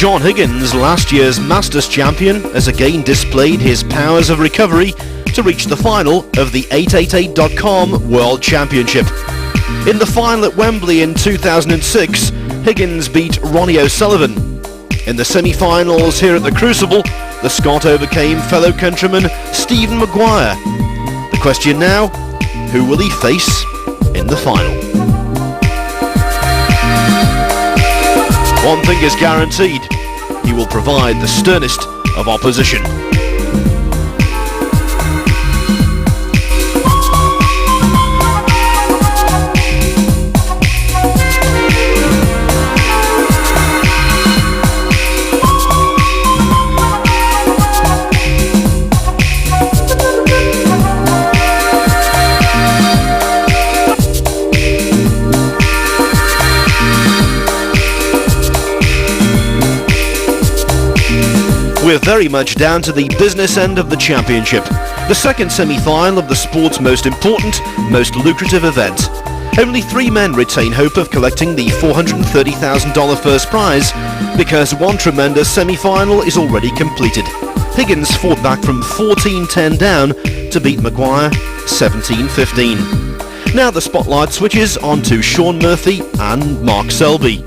John Higgins, last year's Masters champion, has again displayed his powers of recovery to reach the final of the 888.com World Championship. In the final at Wembley in 2006, Higgins beat Ronnie O'Sullivan. In the semi-finals here at the Crucible, the Scot overcame fellow countryman Stephen Maguire. The question now, who will he face in the final? One thing is guaranteed, he will provide the sternest of opposition. We're very much down to the business end of the championship, the second semi-final of the sport's most important, most lucrative event. Only 3 men retain hope of collecting the $430,000 first prize because one tremendous semi-final is already completed. Higgins fought back from 14-10 down to beat Maguire 17-15. Now the spotlight switches onto Shaun Murphy and Mark Selby.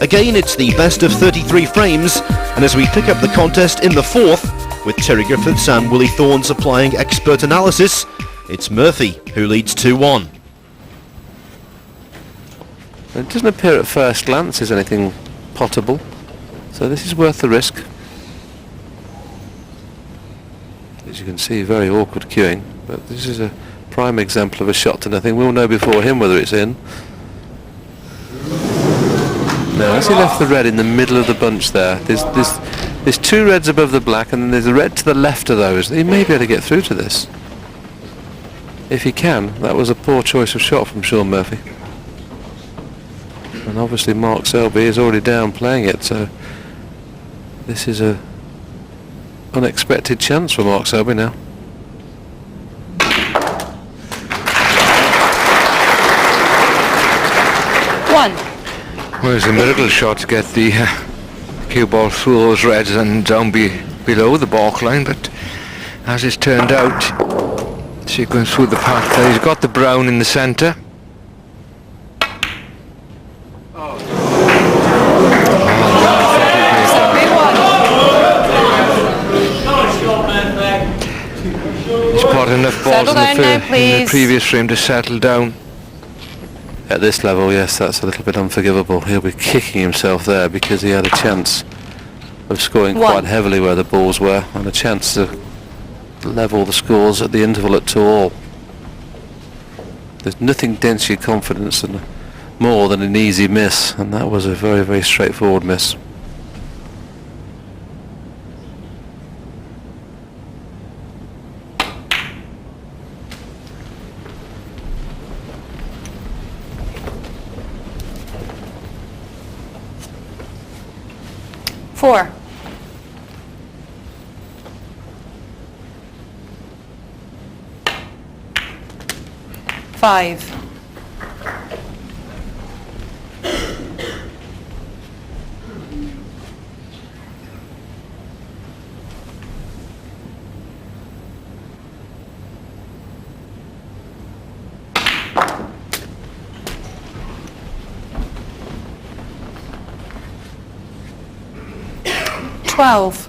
Again, it's the best of 33 frames, and as we pick up the contest in the fourth, with Terry Griffiths and Willie Thorne applying expert analysis, it's Murphy who leads 2-1. It doesn't appear at first glance as anything potable, so this is worth the risk. As you can see, very awkward cueing, but this is a prime example of a shot to nothing. We'll know before him whether it's in. Now, as he left the red in the middle of the bunch there, there's 2 reds above the black, and then there's a red to the left of those. He may be able to get through to this. If he can, that was a poor choice of shot from Shaun Murphy. And obviously Mark Selby is already down playing it, so this is a unexpected chance for Mark Selby now. Well, it's a miracle shot to get the cue ball through those reds and down below the balk line, but as it's turned out, see going through the path there, he's got the brown in the centre. He's put enough balls in the previous frame to settle down. At this level, yes, that's a little bit unforgivable. He'll be kicking himself there because he had a chance of scoring quite heavily where the balls were, and a chance to level the scores at the interval at 2-all. There's nothing dents your confidence and more than an easy miss, and that was a very, very straightforward miss. Four. Five. 12.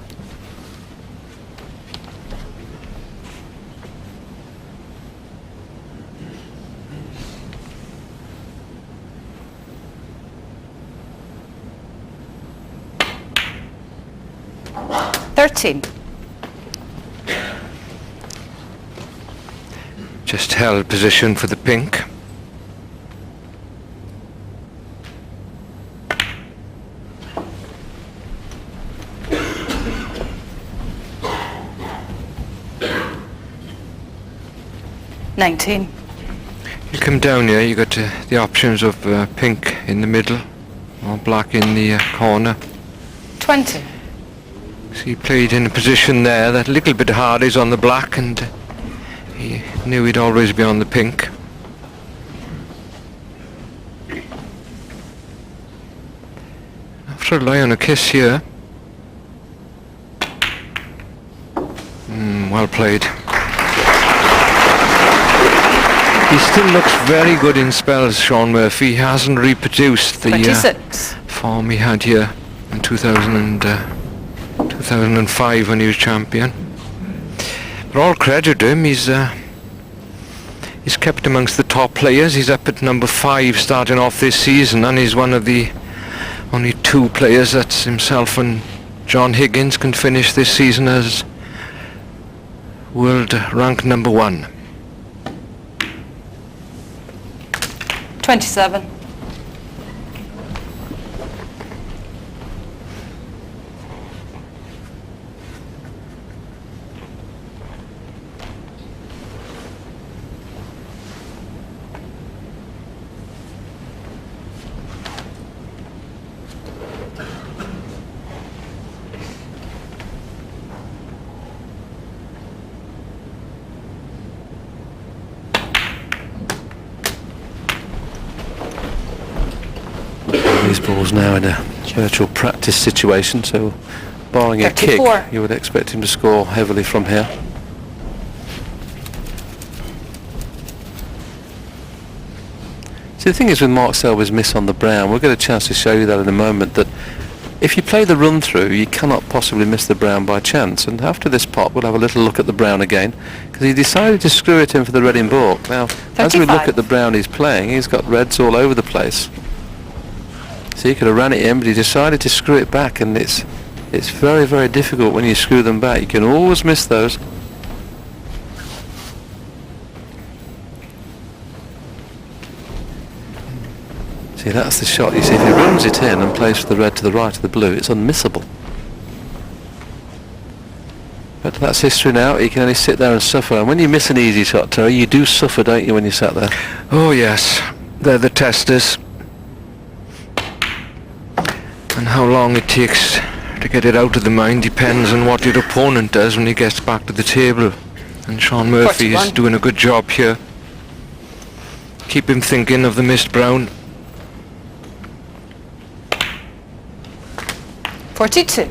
Just held position for the pink. $19. You come down here, you got the options of pink in the middle or black in the corner. 20. So he played in a position there that a little bit hard is on the black, and he knew he'd always be on the pink. After a lie on a kiss here, Well played. He still looks very good in spells, Shaun Murphy. He hasn't reproduced the 26. form he had here in 2005 when he was champion. But all credit to him, he's kept amongst the top players. He's up at number 5 starting off this season, and he's one of the only 2 players that himself and John Higgins can finish this season as world rank number 1. 27. These balls now in a virtual practice situation, so barring a 34. kick, you would expect him to score heavily from here. See, the thing is with Mark Selby's miss on the brown, we'll get a chance to show you that in a moment, that if you play the run through, you cannot possibly miss the brown by chance. And after this pot, we'll have a little look at the brown again, because he decided to screw it in for the red in baulk. Now, as we look at the brown he's playing, he's got reds all over the place. So he could have ran it in, but he decided to screw it back, and it's very, very difficult when you screw them back. You can always miss those. See, that's the shot. You see, if he runs it in and plays for the red to the right of the blue, it's unmissable. But that's history now. He can only sit there and suffer. And when you miss an easy shot, Terry, you do suffer, don't you, when you sat there? Oh yes, they're the testers. And how long it takes to get it out of the mind depends on what your opponent does when he gets back to the table. And Shaun Murphy 41. is doing a good job here. Keep him thinking of the missed brown. 42.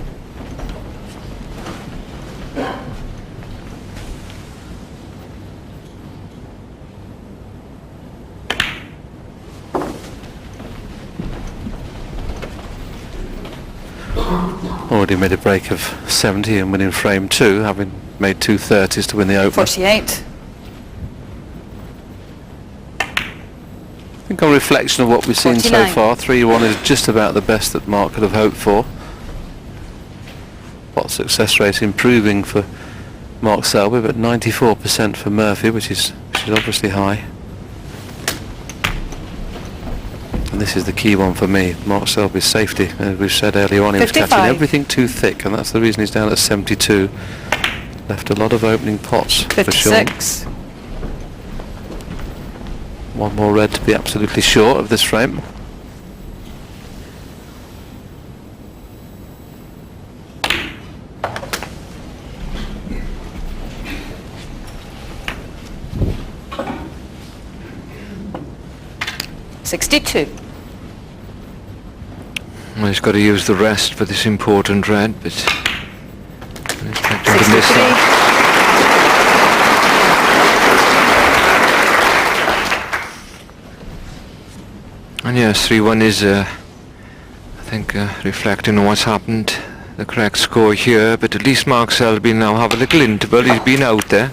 Already made a break of 70 and winning frame 2, having made 2 30s to win the opener. 48. I think on reflection of what we've seen so 49. far, 3-1 is just about the best that Mark could have hoped for. Pot success rate improving for Mark Selby, but 94% for Murphy, which is obviously high. And this is the key one for me, Mark Selby's safety. As we've said earlier on, he was 55. catching everything too thick, and that's the reason he's down at 72. Left a lot of opening pots for Shaun. 56. One more red to be absolutely sure of this frame. $62. Well, he's got to use the rest for this important red, but he's expecting to miss 63. that. And yes, 3-1 is, I think, reflecting on what's happened. The correct score here, but at least Mark Selby now have a little interval. He's been out there,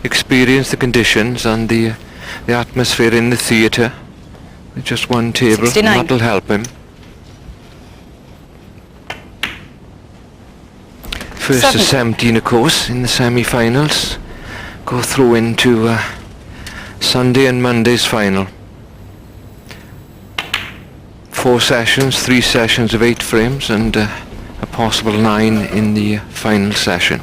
experienced the conditions and the atmosphere in the theatre. With just one table, 69. and that'll help him. First to 17, of course, in the semi-finals. Go through into Sunday and Monday's final. 4 sessions, 3 sessions of 8 frames, and a possible 9 in the final session.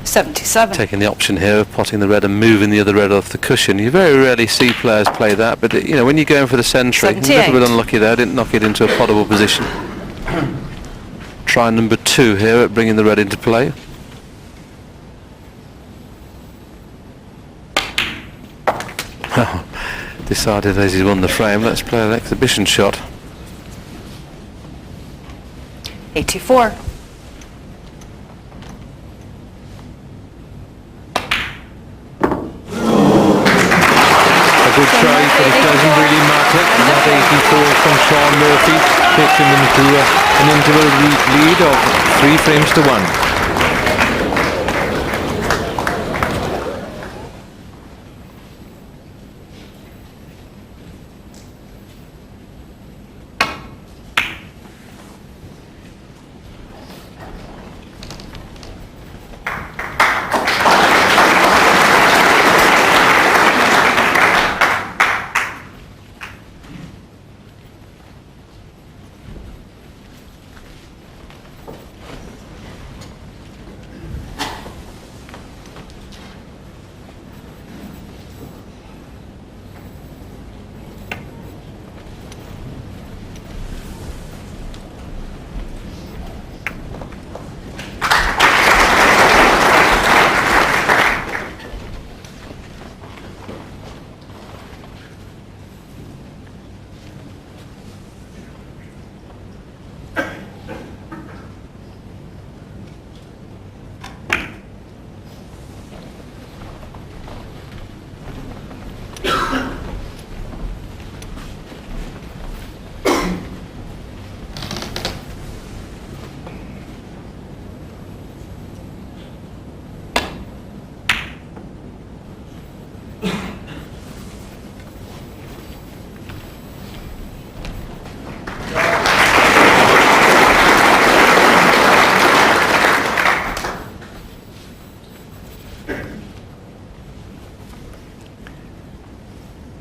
77. Taking the option here of potting the red and moving the other red off the cushion. You very rarely see players play that, but you know, when you're going for the century, a 78. little bit unlucky there, didn't knock it into a pottable position. Try number 2 here at bringing the red into play. Decided as he's won the frame, let's play an exhibition shot. 84. takes him into an interval lead of 3 frames to 1.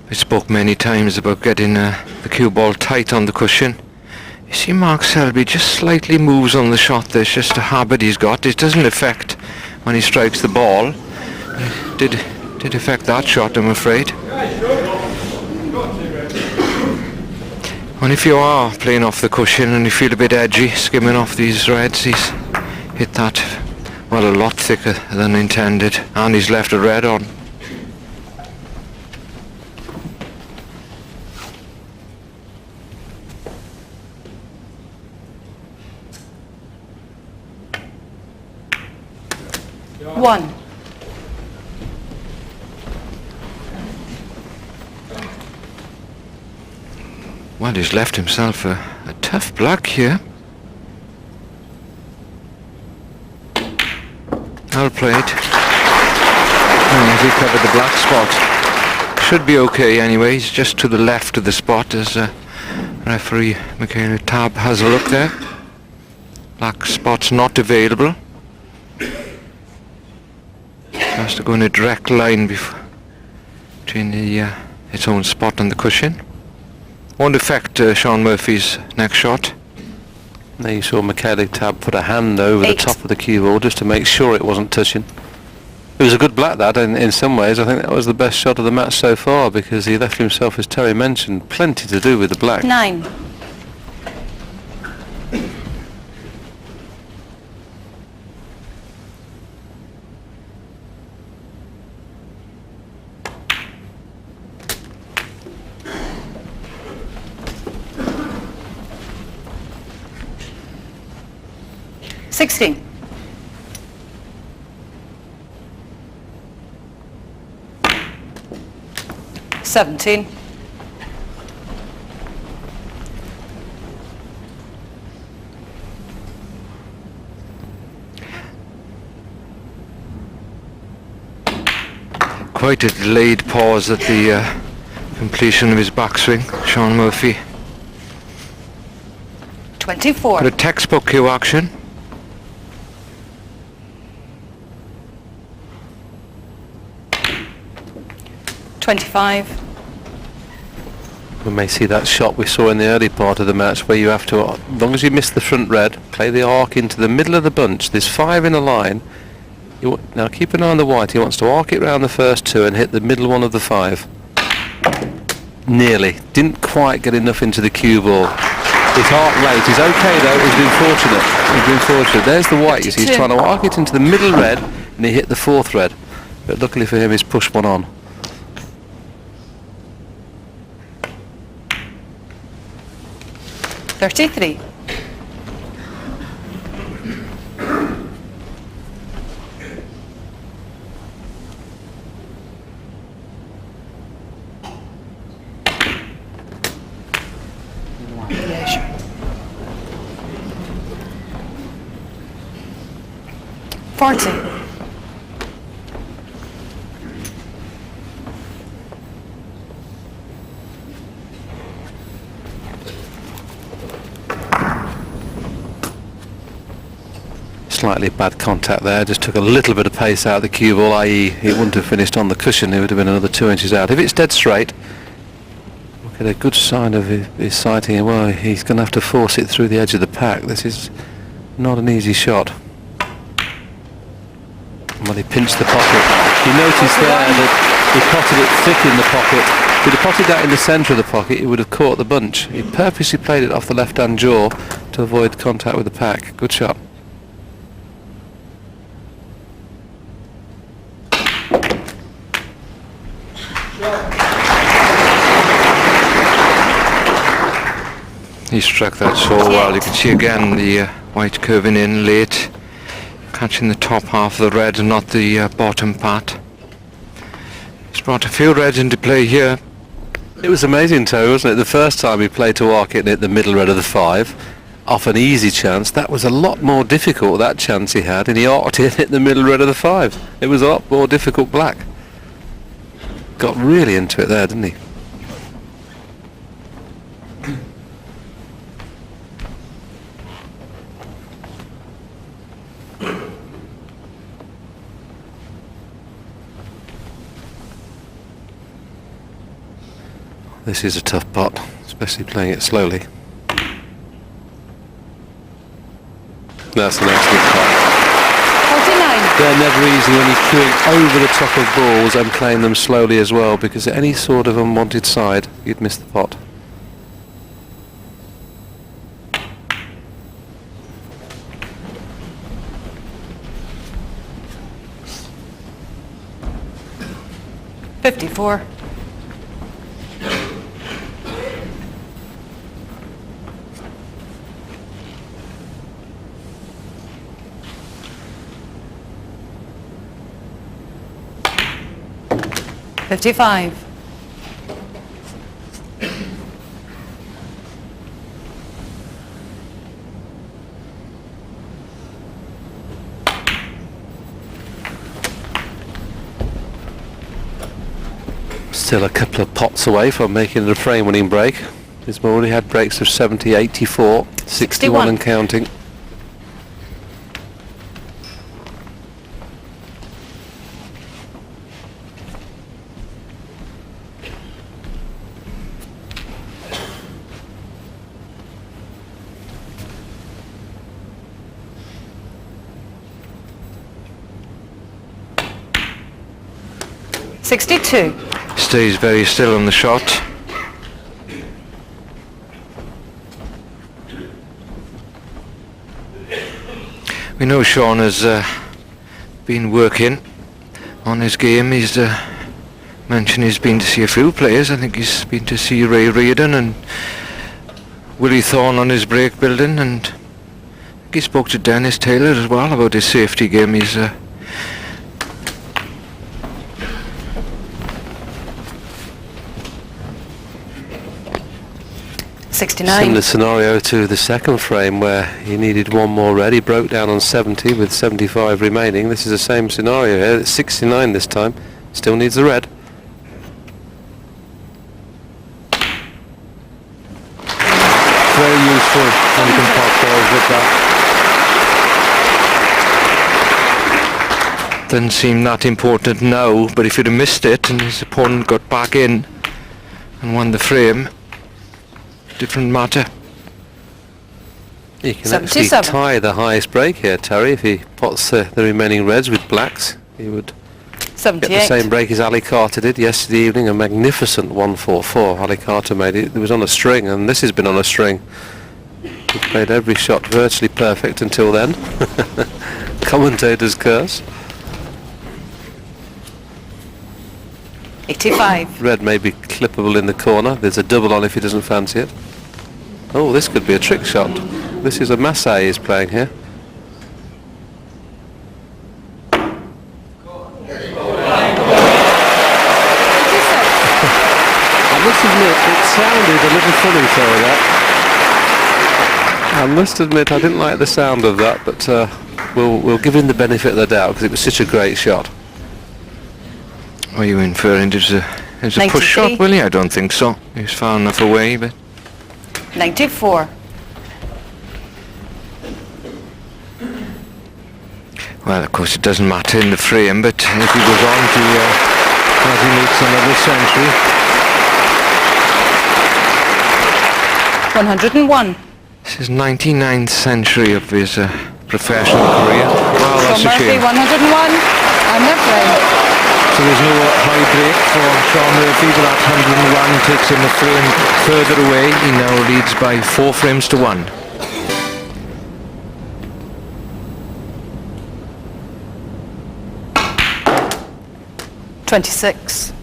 I spoke many times about getting the cue ball tight on the cushion. You see, Mark Selby just slightly moves on the shot. There's just a habit he's got. It doesn't affect when he strikes the ball. It did affect that shot, I'm afraid. And if you are playing off the cushion and you feel a bit edgy, skimming off these reds, he's hit that, well, a lot thicker than intended, and he's left a red on. One. Well, he's left himself a tough black here. Well played. Oh, he covered the black spot. Should be okay anyway. He's just to the left of the spot as referee Michaela Tab has a look there. Black spot's not available. Has to go in a direct line between its own spot and the cushion. Won't affect Shaun Murphy's next shot. There you saw Michaela Tab put a hand over the top of the cue ball just to make sure it wasn't touching. It was a good black, that, in some ways. I think that was the best shot of the match so far, because he left himself, as Terry mentioned, plenty to do with the black. 9. Sixteen. 17. Quite a delayed pause at the completion of his backswing, Shaun Murphy. 24. Got a textbook cue action. We may see that shot we saw in the early part of the match where you have to, as long as you miss the front red, play the arc into the middle of the bunch. There's 5 in a line. Now keep an eye on the white. He wants to arc it round the first 2 and hit the middle one of the 5. Nearly. Didn't quite get enough into the cue ball. His heart rate is okay though. He's been fortunate. There's the white. You see, he's trying to arc it into the middle red and he hit the 4th red. But luckily for him, he's pushed one on. 33. Yeah, sure. 40. Slightly bad contact there, just took a little bit of pace out of the cue ball, i.e. it wouldn't have finished on the cushion, it would have been another 2 inches out. If it's dead straight, look at a good sign of his sighting. Well, he's going to have to force it through the edge of the pack. This is not an easy shot. Well, he pinched the pocket. You noticed there that he potted it thick in the pocket. If he'd have potted that in the centre of the pocket, he would have caught the bunch. He purposely played it off the left-hand jaw to avoid contact with the pack. Good shot. He struck that so well. You can see again the white curving in late, catching the top half of the red and not the bottom part. He's brought a few reds into play here. It was amazing, Terry, wasn't it? The first time he played to arc it and hit the middle red of the 5, off an easy chance. That was a lot more difficult, that chance he had, and he arced it and hit the middle red of the 5. It was a lot more difficult black. Got really into it there, didn't he? This is a tough pot, especially playing it slowly. That's an excellent pot. 49. They're never easy when you're queuing over the top of balls and playing them slowly as well, because at any sort of unwanted side, you'd miss the pot. $54. $55. Still a couple of pots away from making it a frame-winning break. He's already had breaks of 70, 84, 61 and counting. $62. Stays very still on the shot. We know Shaun has been working on his game. He's mentioned he's been to see a few players. I think he's been to see Ray Reardon and Willie Thorne on his break building, and I think he spoke to Dennis Taylor as well about his safety game. He's 69. Similar scenario to the second frame where he needed one more red. He broke down on 70 with 75 remaining. This is the same scenario here. It's 69 this time. Still needs the red. Very useful. And you can pop balls with that. doesn't seem that important now, but if he'd have missed it and his opponent got back in and won the frame, different matter. You can actually tie the highest break here, Terry. If he pots the remaining reds with blacks, he would get the same break as Ali Carter did yesterday evening. A magnificent 144 Ali Carter made. It was on a string, and this has been on a string. He played every shot virtually perfect until then. Commentator's curse. 85. Red may be clippable in the corner. There's a double on if he doesn't fancy it. Oh, this could be a trick shot. This is a Massey he's playing here. I must admit, it sounded a little funny, Terry, that. I must admit I didn't like the sound of that, but we'll give him the benefit of the doubt because it was such a great shot. Are you inferring it's a push shot, Willie? I don't think so. He's far enough away, but... 94. Well, of course, it doesn't matter in the frame, but if he goes on to... as he makes another century... 101. This is 99th century of his professional career. Well, that's Sean a Murphy, shame. 101. And they're playing. So there's no high break for Shaun Murphy, but that 101 takes him a frame further away. He now leads by 4 frames to 1. .26.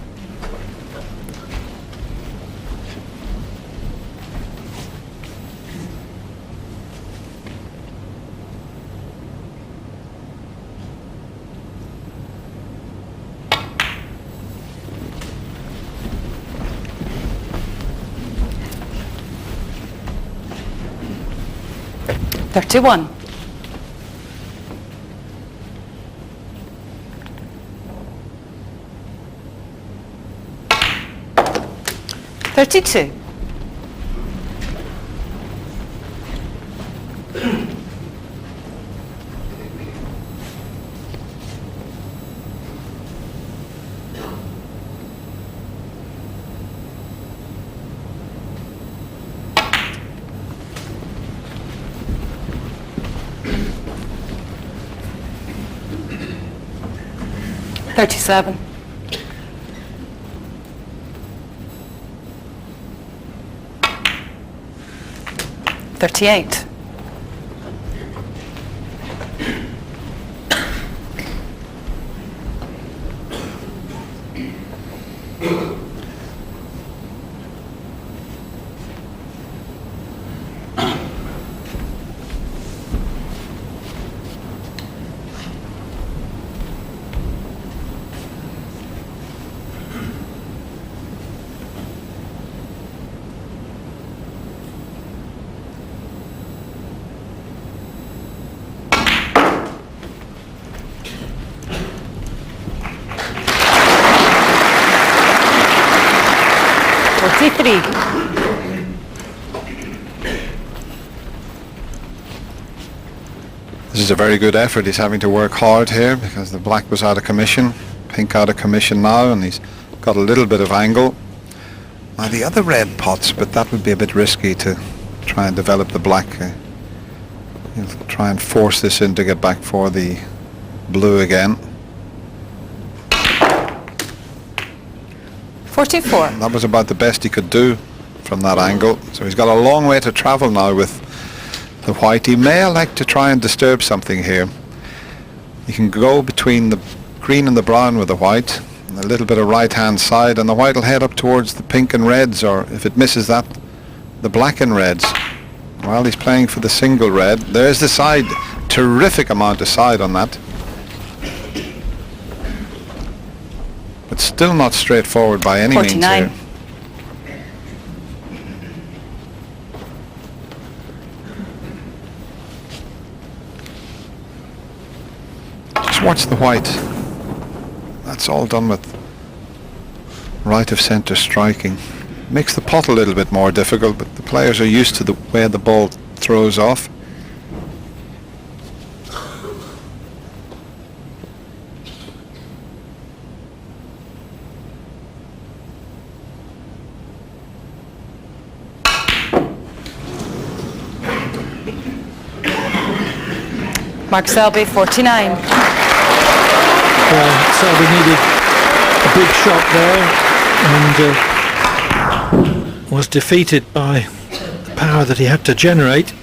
.31. .32. .37. .38. This is a very good effort. He's having to work hard here because the black was out of commission, pink out of commission now, and he's got a little bit of angle. Now the other red pots, but that would be a bit risky to try and develop the black. He'll try and force this in to get back for the blue again. 44. That was about the best he could do from that angle. So he's got a long way to travel now with the white. He may elect to try and disturb something here. He can go between the green and the brown with the white, and a little bit of right hand side, and the white will head up towards the pink and reds, or if it misses that, the black and reds. Well, he's playing for the single red. There's the side. Terrific amount of side on that. But still not straightforward by any means 49. here. Just watch the white. That's all done with right of centre striking. Makes the pot a little bit more difficult, but the players are used to the way the ball throws off. Mark Selby, 49. Well, Selby needed a big shot there and was defeated by the power that he had to generate.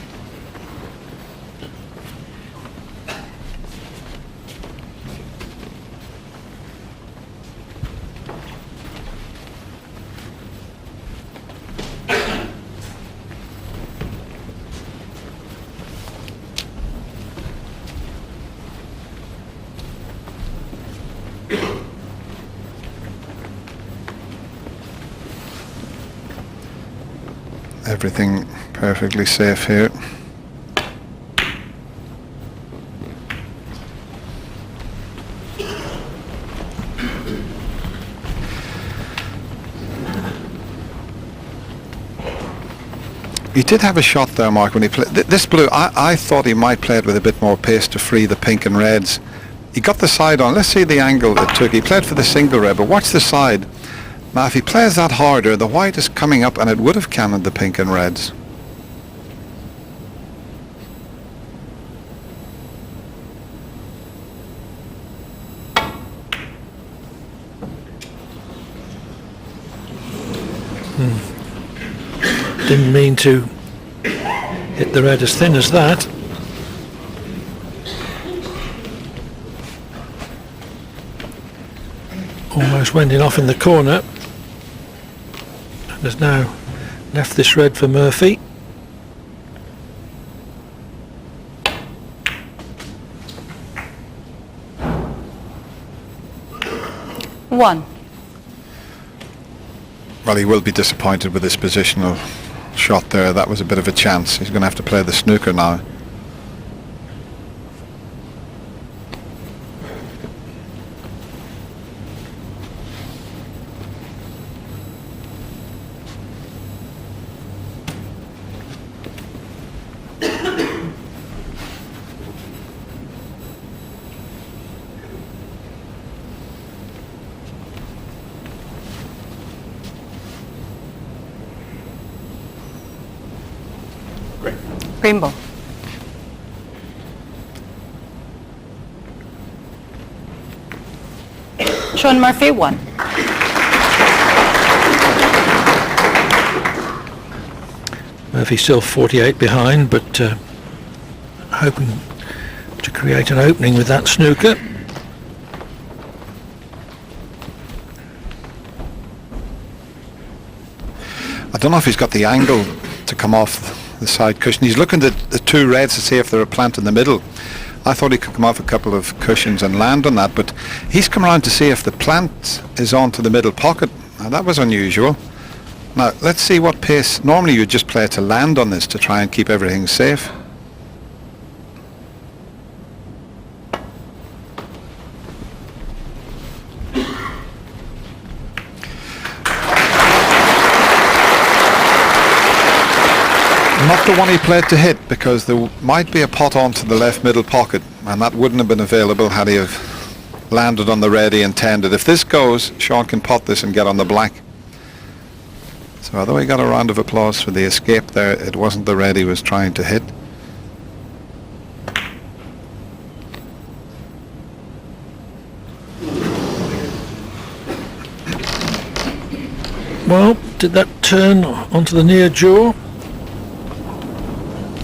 Everything perfectly safe here. He did have a shot there, Mark, when he played this blue. I thought he might play it with a bit more pace to free the pink and reds. He got the side on. Let's see the angle it took. He played for the single red, but watch the side. Now if he plays that harder, the white is coming up and it would have cannoned the pink and reds. Didn't mean to hit the red as thin as that. Almost went in off in the corner. And has now left this red for Murphy. One. Well, he will be disappointed with his positional shot there. That was a bit of a chance. He's going to have to play the snooker now. Green ball. Shaun Murphy, 1. Murphy still 48 behind, but hoping to create an opening with that snooker. I don't know if he's got the angle to come off the side cushion. He's looking at the two reds to see if they're a plant in the middle. I thought he could come off a couple of cushions and land on that, but he's come around to see if the plant is onto the middle pocket. Now that was unusual. Now let's see what pace. Normally you'd just play to land on this to try and keep everything safe. Not the one he played to hit, because there might be a pot onto the left middle pocket, and that wouldn't have been available had he have landed on the red he intended. If this goes, Shaun can pot this and get on the black. So although he got a round of applause for the escape there, it wasn't the red he was trying to hit. Well, did that turn onto the near jaw?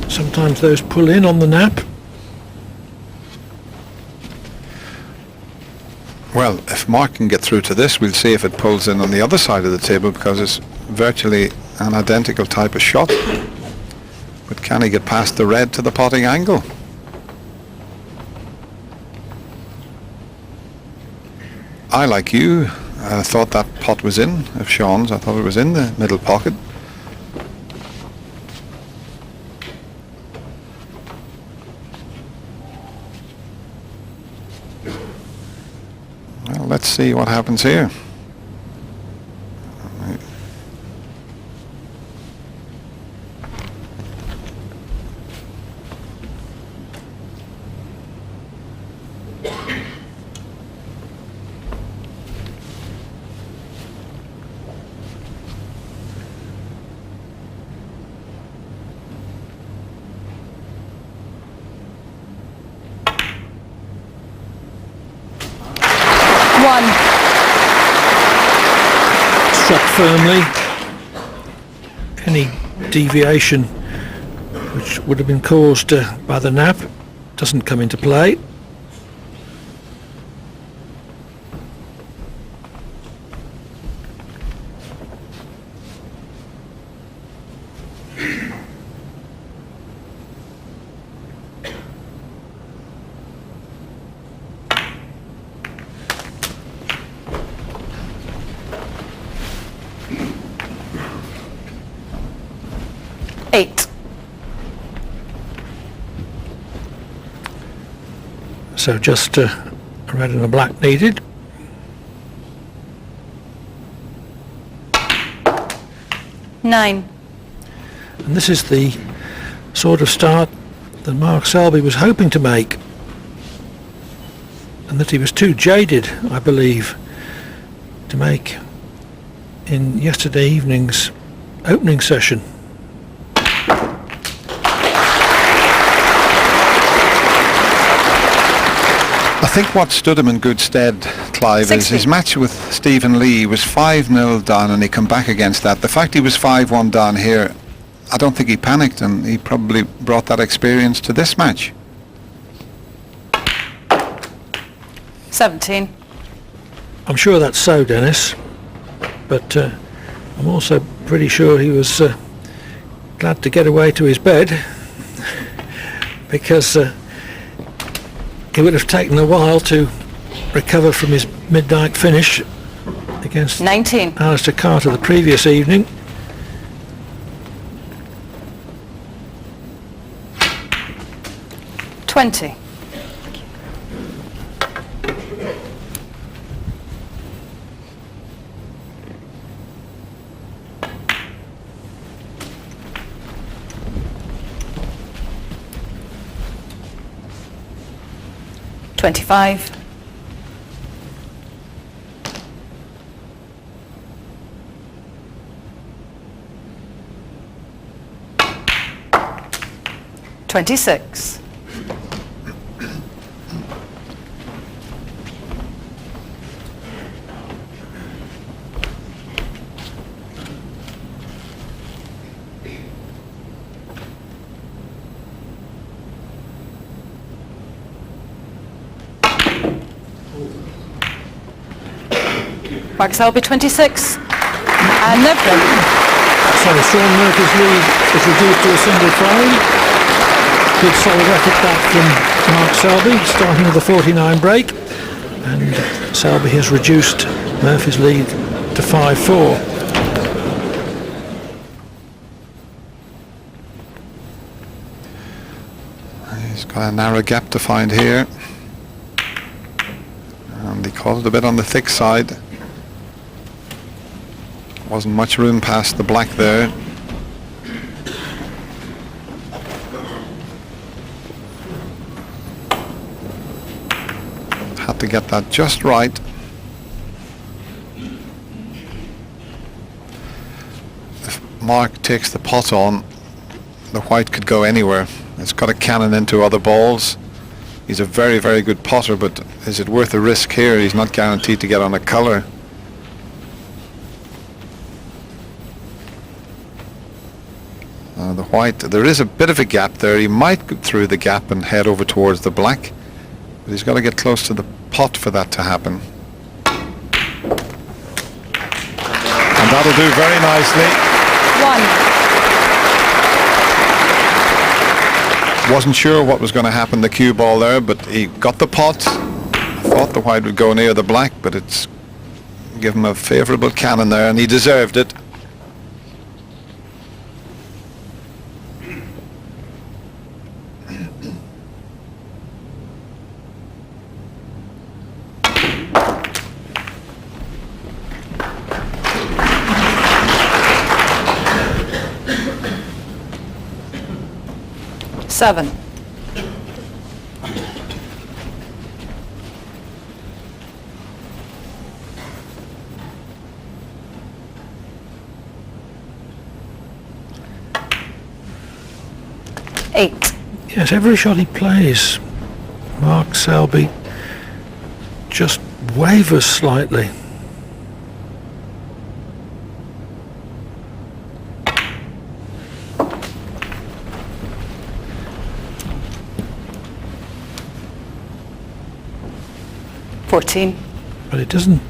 Sometimes those pull in on the nap. Well, if Mark can get through to this, we'll see if it pulls in on the other side of the table, because it's virtually an identical type of shot. But can he get past the red to the potting angle? I, like you, thought that pot was in of Shaun's. I thought it was in the middle pocket. Well, let's see what happens here. Struck firmly. Any deviation which would have been caused by the nap doesn't come into play. So just a red and a black needed. Nine. And this is the sort of start that Mark Selby was hoping to make, and that he was too jaded, I believe, to make in yesterday evening's opening session. I think what stood him in good stead, Clive, is his match with Stephen Lee was 5-0 down and he come back against that. The fact he was 5-1 down here, I don't think he panicked, and he probably brought that experience to this match. 17. I'm sure that's so, Dennis, but I'm also pretty sure he was glad to get away to his bed, because it would have taken a while to recover from his midnight finish against 19. Alistair Carter the previous evening. $20. $25. $26. Mark Selby 26, and they're brilliant. So Shaun Murphy's lead is reduced to a single frame. Good solid effort back from Mark Selby, starting with a 49 break, and Selby has reduced Murphy's lead to 5-4. He's got a narrow gap to find here, and he caught it a bit on the thick side. Wasn't much room past the black there. Had to get that just right. If Mark takes the pot on, the white could go anywhere. It's got a cannon into other balls. He's a very, very good potter, but is it worth the risk here? He's not guaranteed to get on a colour. The white, there is a bit of a gap there. He might go through the gap and head over towards the black, but he's got to get close to the pot for that to happen. And that'll do very nicely. 1. Wasn't sure what was going to happen, the cue ball there, but he got the pot. Thought the white would go near the black, but it's given him a favourable cannon there, and he deserved it. $7. $8. Yes, every shot he plays, Mark Selby just wavers slightly. $14. But it doesn't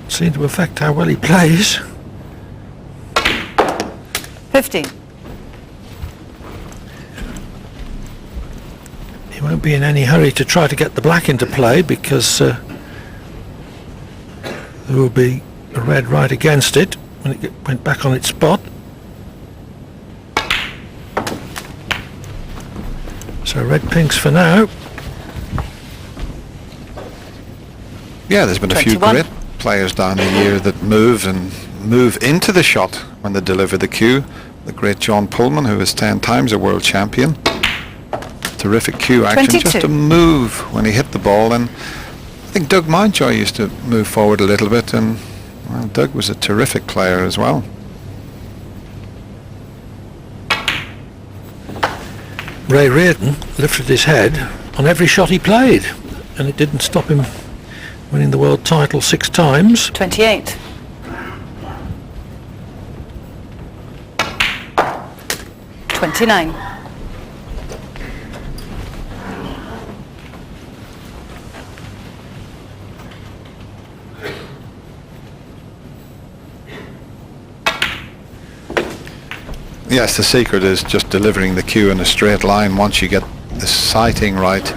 seem to affect how well he plays. $15. He won't be in any hurry to try to get the black into play, because there will be a red right against it when it went back on its spot. So red pinks for now. Yeah, there's been a few 21. great players down the year that move into the shot when they deliver the cue. the great John Pullman, who was 10 times a world champion. Terrific cue action, 22. just a move when he hit the ball. And I think Doug Mountjoy used to move forward a little bit, and well, Doug was a terrific player as well. Ray Reardon lifted his head on every shot he played, and it didn't stop him winning the world title 6 times. 28. $29. Yes, the secret is just delivering the cue in a straight line. Once you get the sighting right,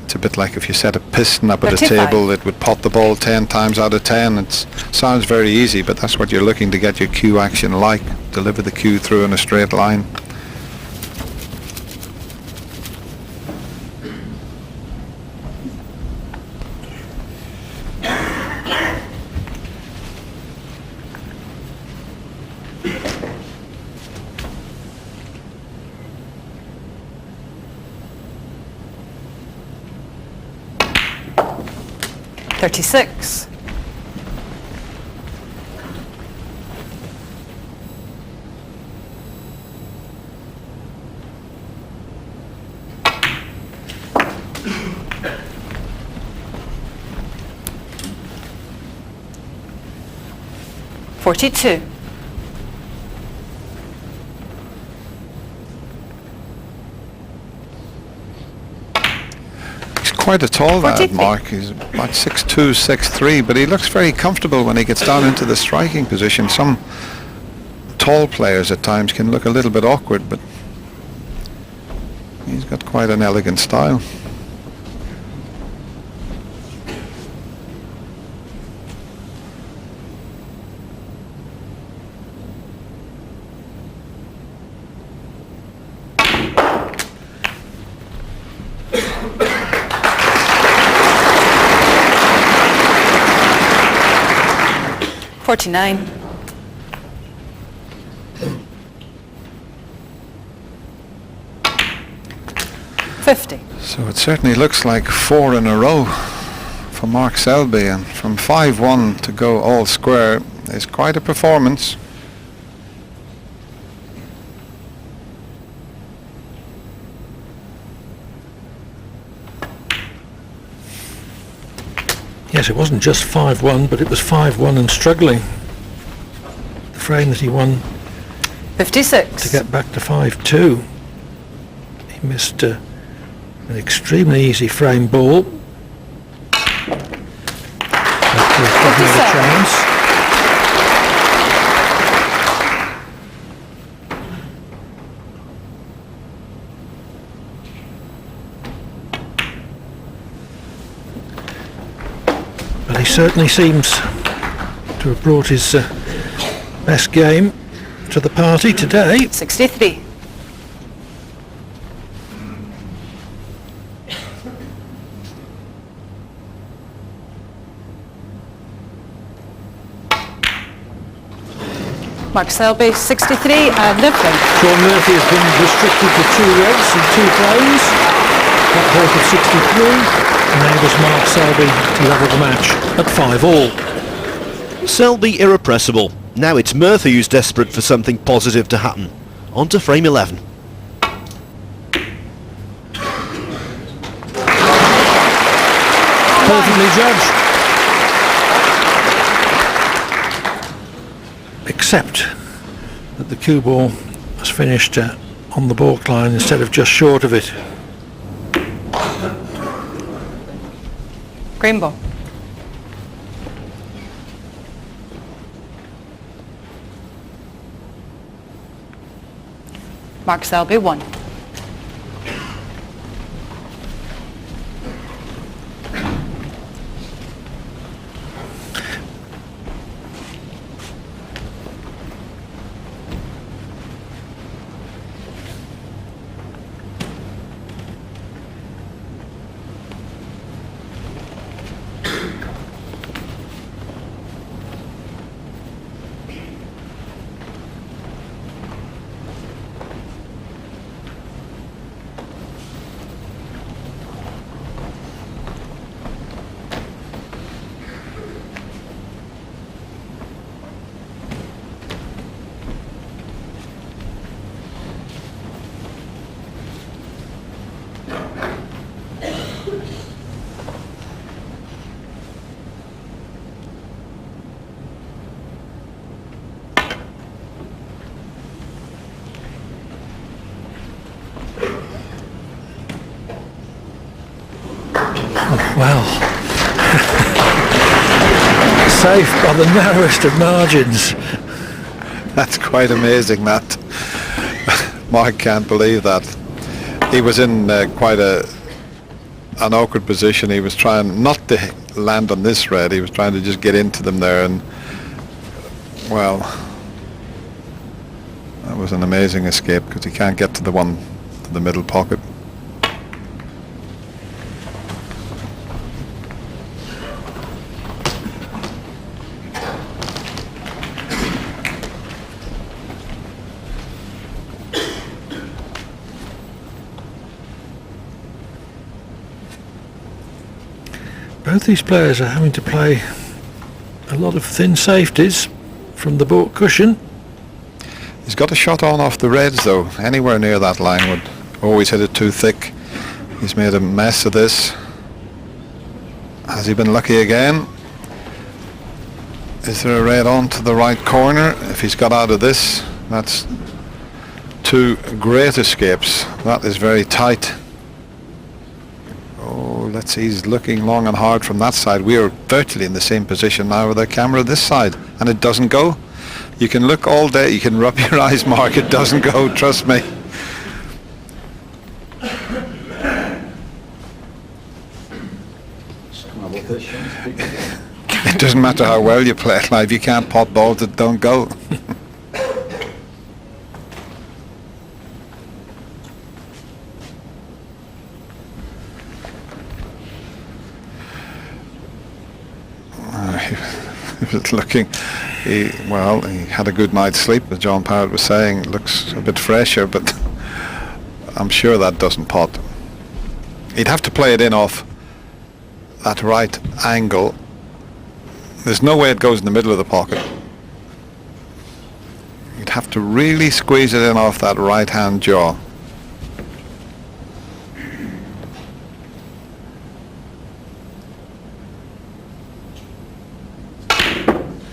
it's a bit like if you set a piston up at a 35. table, it would pot the ball 10 times out of 10. It sounds very easy, but that's what you're looking to get your cue action like. Deliver the cue through in a straight line. $36. $42. Quite a tall lad, 43. Mark. He's about 6'2", 6'3", but he looks very comfortable when he gets down into the striking position. Some tall players at times can look a little bit awkward, but he's got quite an elegant style. $49. $50. So it certainly looks like 4 in a row for Mark Selby, and from 5-1 to go all square is quite a performance. Yes, it wasn't just 5-1, but it was 5-1 and struggling. The frame that he won 56. to get back to 5-2. He missed an extremely easy frame ball. That was probably the chance. But he certainly seems to have brought his best game to the party today. 63. Mark Selby, 63 and living. Shaun Murphy has been restricted to 2 reds and 2 frames. That break of 63 enables Mark Selby to level the match at 5-all. Selby irrepressible. Now it's Murphy who's desperate for something positive to happen. On to frame 11. Perfectly judged. Except that the cue ball has finished on the balk line instead of just short of it. Green ball. Mark Selby, 1. Well, safe by the narrowest of margins. That's quite amazing, that. Mark can't believe that. He was in quite an awkward position. He was trying not to land on this red. He was trying to just get into them there, and well, that was an amazing escape because he can't get to the middle pocket. Both these players are having to play a lot of thin safeties from the baulk cushion. He's got a shot on off the reds though. Anywhere near that line would always hit it too thick. He's made a mess of this. Has he been lucky again? Is there a red on to the right corner? If he's got out of this, that's two great escapes. That is very tight. Oh, let's see, he's looking long and hard from that side. We are virtually in the same position now with the camera this side, and it doesn't go. You can look all day, you can rub your eyes, Mark, it doesn't go, trust me. It doesn't matter how well you play it live, you can't pot balls that don't go. He was looking, he had a good night's sleep, as John Parrott was saying. Looks a bit fresher, but I'm sure that doesn't pot. He'd have to play it in off that right angle. There's no way it goes in the middle of the pocket. You'd have to really squeeze it in off that right hand jaw.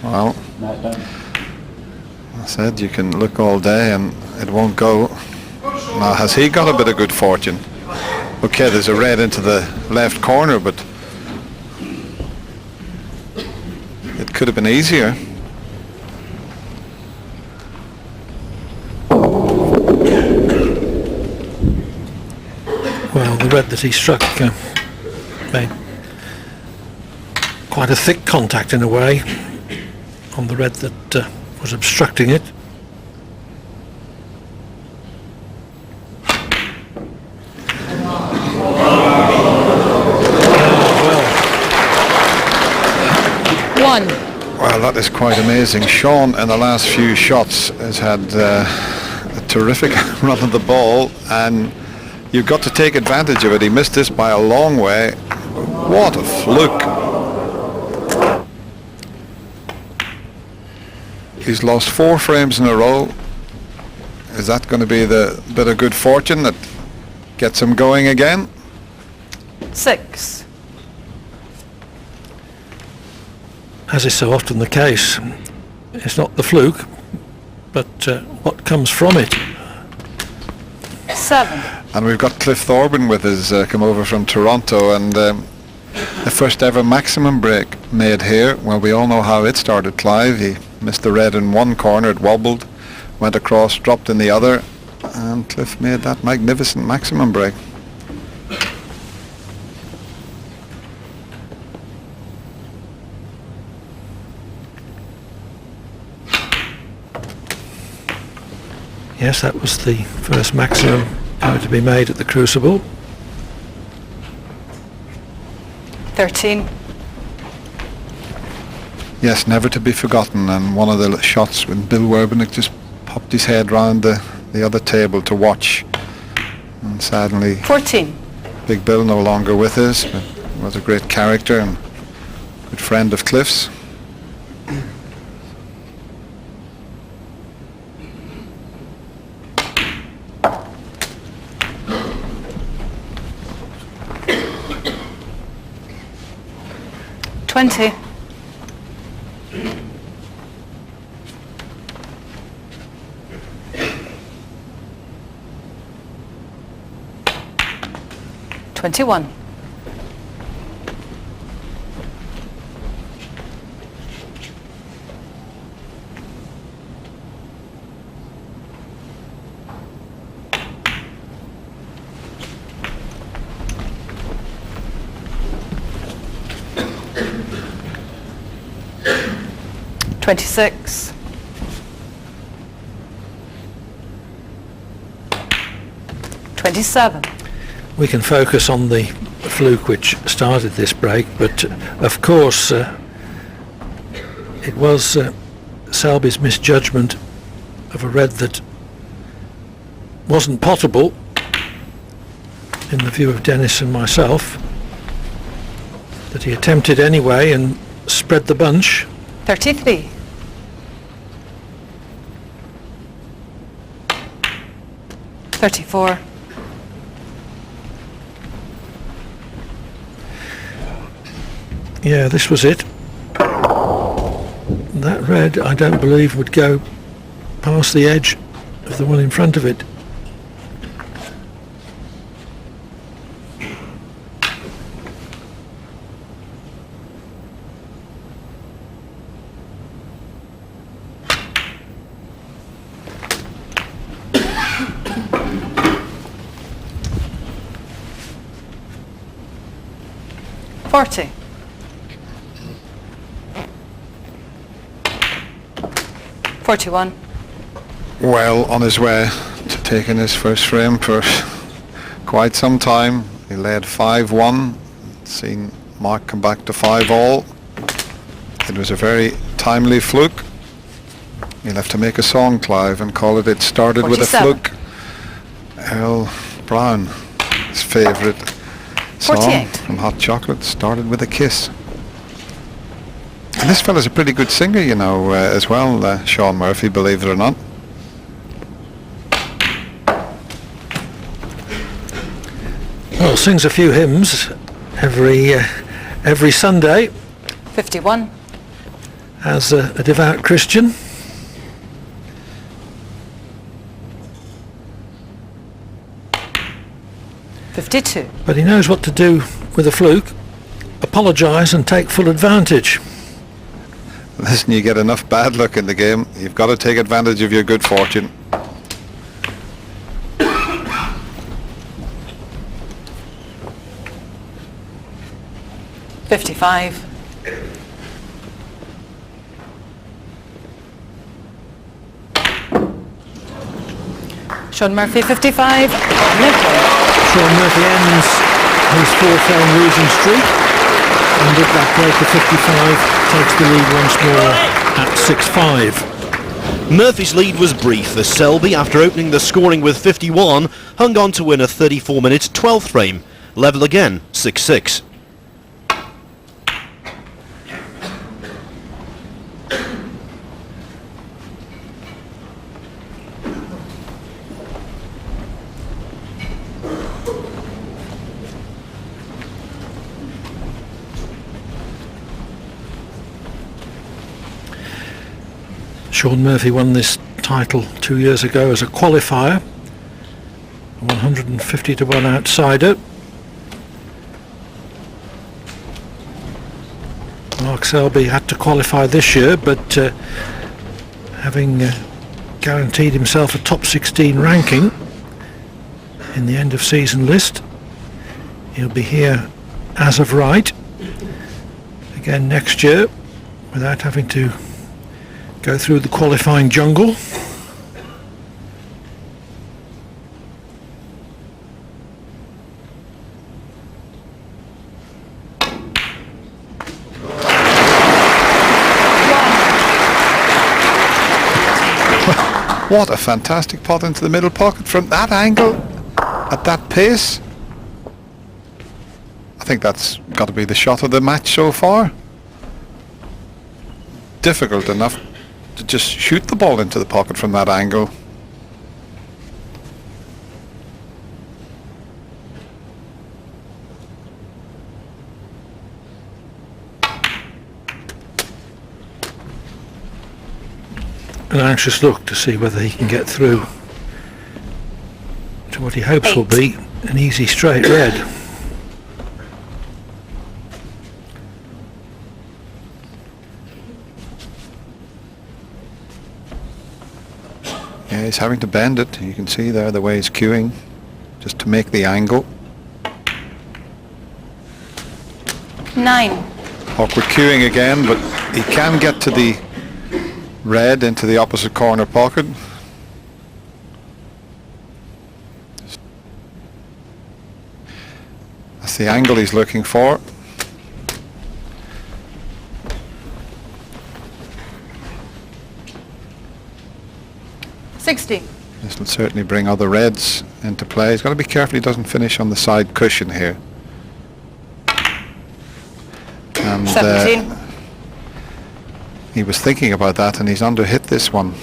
Well, I said you can look all day and it won't go. Now, has he got a bit of good fortune? Okay, there's a red into the left corner, but it could have been easier. Well, the red that he struck made quite a thick contact in a way on the red that was obstructing it. One. Well, that is quite amazing. Shaun in the last few shots has had a terrific run of the ball, and you've got to take advantage of it. He missed this by a long way. What a fluke. He's lost 4 frames in a row. Is that going to be the bit of good fortune that gets him going again? 6. As is so often the case, it's not the fluke, but what comes from it. 7. And we've got Cliff Thorburn with us, come over from Toronto, and the first ever maximum break made here. Well, we all know how it started, Clive. He missed the red in one corner, it wobbled, went across, dropped in the other, and Cliff made that magnificent maximum break. Yes, that was the first maximum ever to be made at the Crucible. 13. Yes, never to be forgotten, and one of the shots when Bill Werbenick just popped his head round the other table to watch, and sadly 14. Big Bill no longer with us, but was a great character and good friend of Cliff's. 20. $21. $26. $27. We can focus on the fluke which started this break, but of course it was Selby's misjudgment of a red that wasn't potable in the view of Dennis and myself, that he attempted anyway and spread the bunch. 33. $34. Yeah, this was it. That red, I don't believe, would go past the edge of the one in front of it. $40. $41. Well on his way to taking his first frame for quite some time. He led 5-1, seen Mark come back to 5-all. It was a very timely fluke. You'll have to make a song, Clive, and call it "It Started with a 47. Fluke." Earl Brown, his favourite song 48. from Hot Chocolate, started with a kiss. And this fella's a pretty good singer, you know, as well, Shaun Murphy, believe it or not. Well, sings a few hymns every Sunday 51. as a devout Christian. $52. But he knows what to do with a fluke, apologise and take full advantage. Listen, you get enough bad luck in the game, you've got to take advantage of your good fortune. $55. Shaun Murphy, 55. Shaun Murphy ends his 4-frame losing streak, and with that break of 55 takes the lead once more at 6-5. Murphy's lead was brief as Selby, after opening the scoring with 51, hung on to win a 34-minute 12th frame. Level again, 6-6. Shaun Murphy won this title 2 years ago as a qualifier, 150 to 1 outsider. Mark Selby had to qualify this year, but having guaranteed himself a top 16 ranking in the end of season list, he'll be here as of right again next year without having to go through the qualifying jungle. What a fantastic pot into the middle pocket from that angle, at that pace. I think that's got to be the shot of the match so far. Difficult enough to just shoot the ball into the pocket from that angle. an anxious look to see whether he can get through to what he hopes will be an easy straight red. Yeah, he's having to bend it. You can see there the way he's cueing, just to make the angle. 9. Awkward cueing again, but he can get to the red into the opposite corner pocket. That's the angle he's looking for. This will certainly bring other reds into play. He's got to be careful he doesn't finish on the side cushion here. And 17. he was thinking about that, and he's under-hit this one.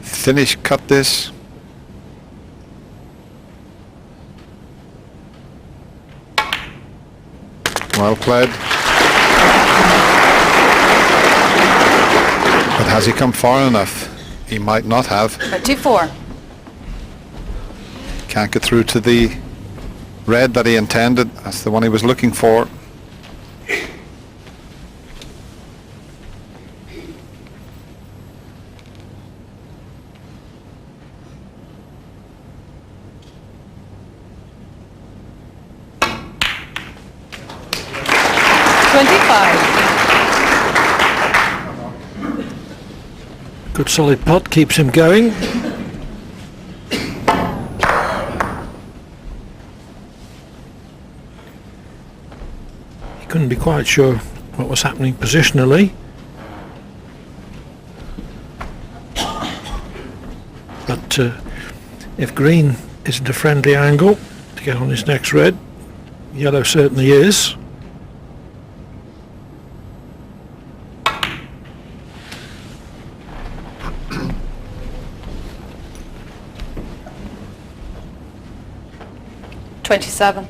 Finish, cut this. Well played. But has he come far enough? He might not have. 24. Can't get through to the red that he intended. That's the one he was looking for. Good solid pot, keeps him going. He couldn't be quite sure what was happening positionally. But if green isn't a friendly angle to get on his next red, yellow certainly is. Twenty-seven.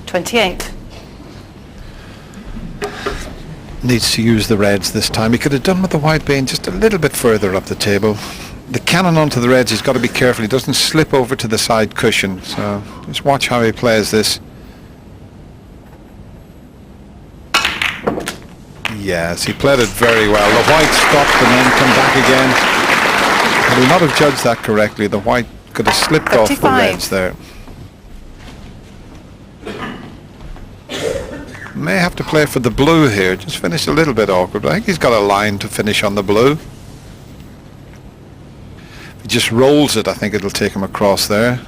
$28. Needs to use the reds this time. He could have done with the white being just a little bit further up the table. The cannon onto the reds, he's got to be careful he doesn't slip over to the side cushion, so just watch how he plays this. Yes, he played it very well. The white stopped and then come back again. Had he not have judged that correctly, the white could have slipped 35. off the reds there. May have to play for the blue here, just finished a little bit awkward, but I think he's got a line to finish on the blue. He just rolls it, I think it'll take him across there.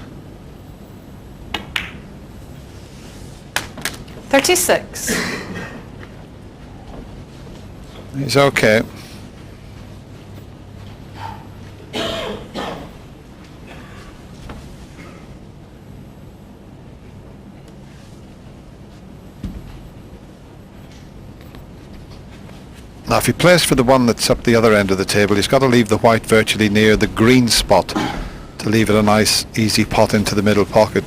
36. He's okay. Now if he plays for the one that's up the other end of the table, he's got to leave the white virtually near the green spot to leave it a nice easy pot into the middle pocket.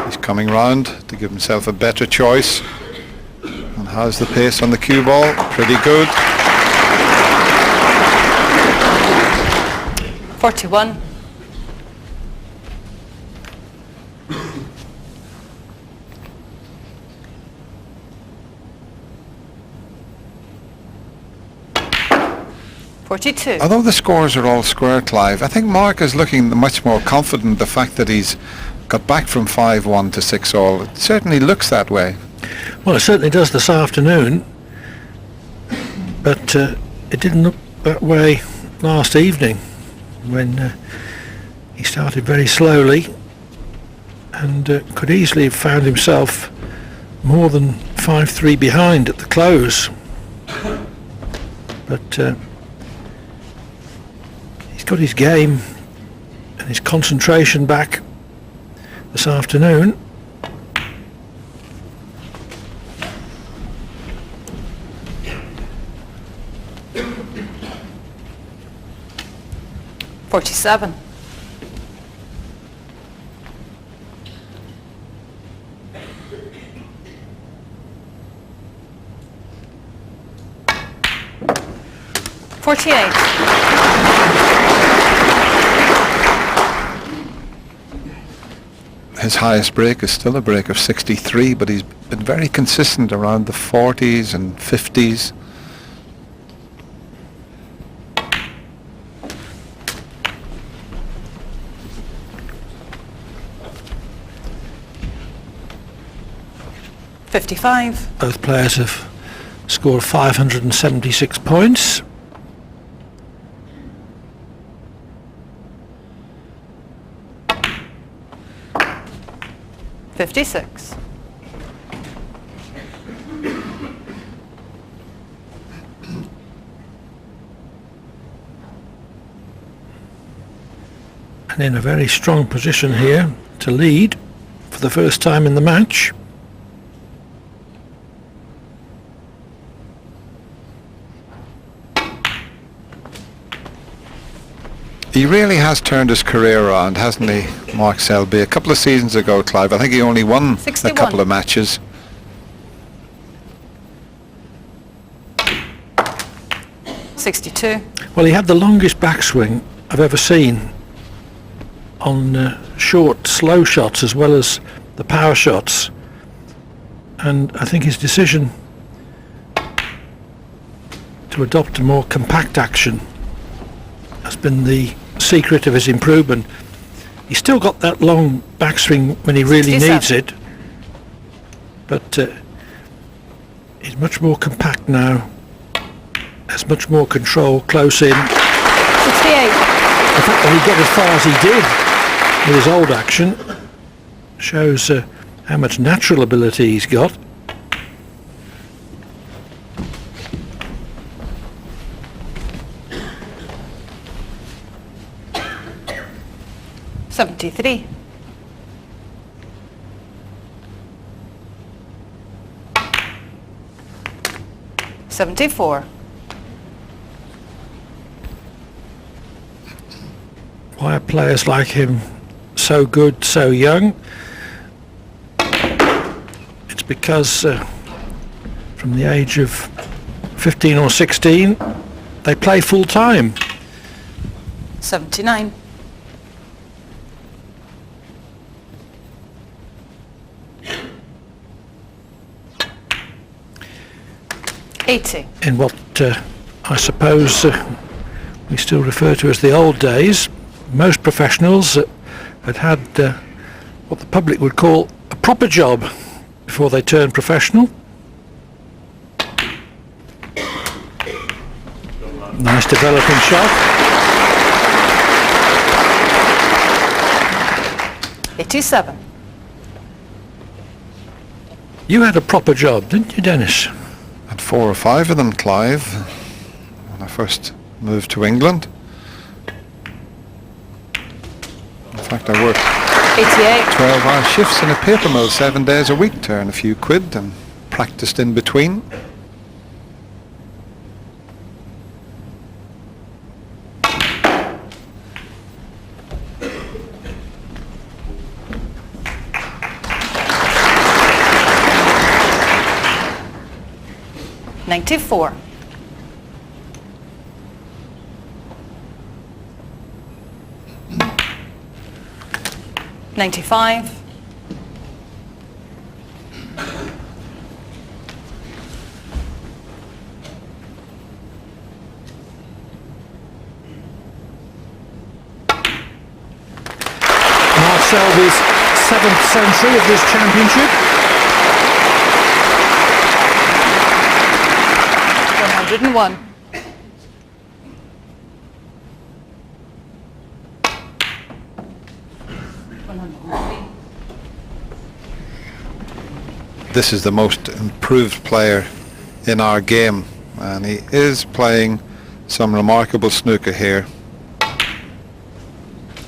He's coming round to give himself a better choice. And how's the pace on the cue ball? Pretty good. 41. Although the scores are all square, Clive, I think Mark is looking much more confident. The fact that he's got back from 5-1 to 6-all, it certainly looks that way. Well, it certainly does this afternoon, but it didn't look that way last evening when he started very slowly and could easily have found himself more than 5-3 behind at the close. But he's got his game and his concentration back this afternoon. $47. $48. His highest break is still a break of 63, but he's been very consistent around the 40s and 50s. $55. Both players have scored 576 points. $56. And in a very strong position here to lead for the first time in the match. He really has turned his career around, hasn't he, Mark Selby? A couple of seasons ago, Clive, I think he only won 61. a couple of matches. $62. Well, he had the longest backswing I've ever seen on short, slow shots as well as the power shots. And I think his decision to adopt a more compact action has been the secret of his improvement. He's still got that long backswing when he really 67. needs it, but he's much more compact now, has much more control close in. 68. The fact that he got as far as he did with his old action shows how much natural ability he's got. $73. $74. Why are players like him so good, so young? It's because from the age of 15 or 16 they play full time. 79. $80. In what I suppose we still refer to as the old days, most professionals had what the public would call a proper job before they turned professional. Nice developing shot. 87. You had a proper job, didn't you, Dennis? Had 4 or 5 of them, Clive, when I first moved to England. In fact, I worked 88. 12-hour shifts in a paper mill 7 days a week to earn a few quid and practiced in between. $94. $95. Mark Selby's 7th century of this championship. 101. This is the most improved player in our game, and he is playing some remarkable snooker here.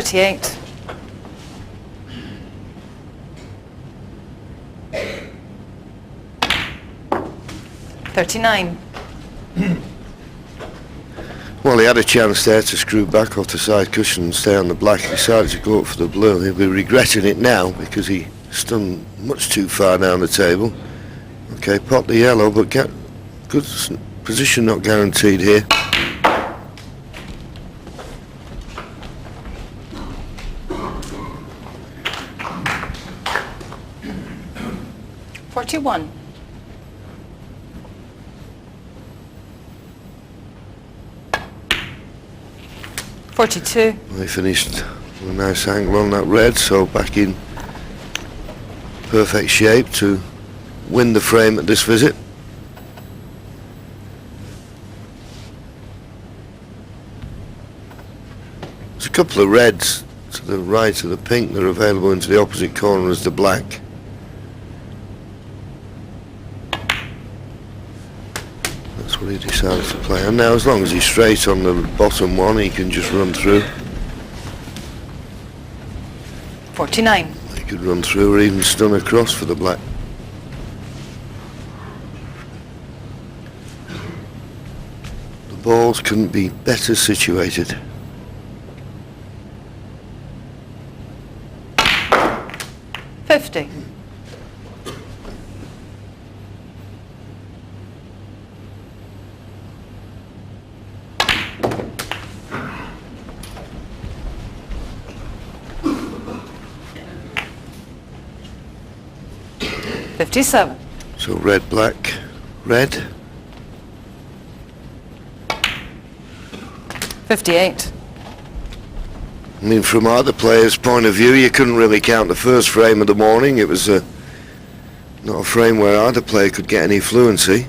38. 39. Well, he had a chance there to screw back off the side cushion and stay on the black. He decided to go up for the blue. He'll be regretting it now because he stunned much too far down the table. Okay, pot the yellow, but get good position not guaranteed here. $41. 42. He finished with a nice angle on that red, so back in perfect shape to win the frame at this visit. There's a couple of reds to the right of the pink that are available into the opposite corner as the black. That's what he decides to play. And now, as long as he's straight on the bottom one, he can just run through. 49. He could run through or even stun across for the black. The balls couldn't be better situated. $50. 57. So red, black, red. 58. I mean, from either player's point of view, you couldn't really count the first frame of the morning. It was not a frame where either player could get any fluency.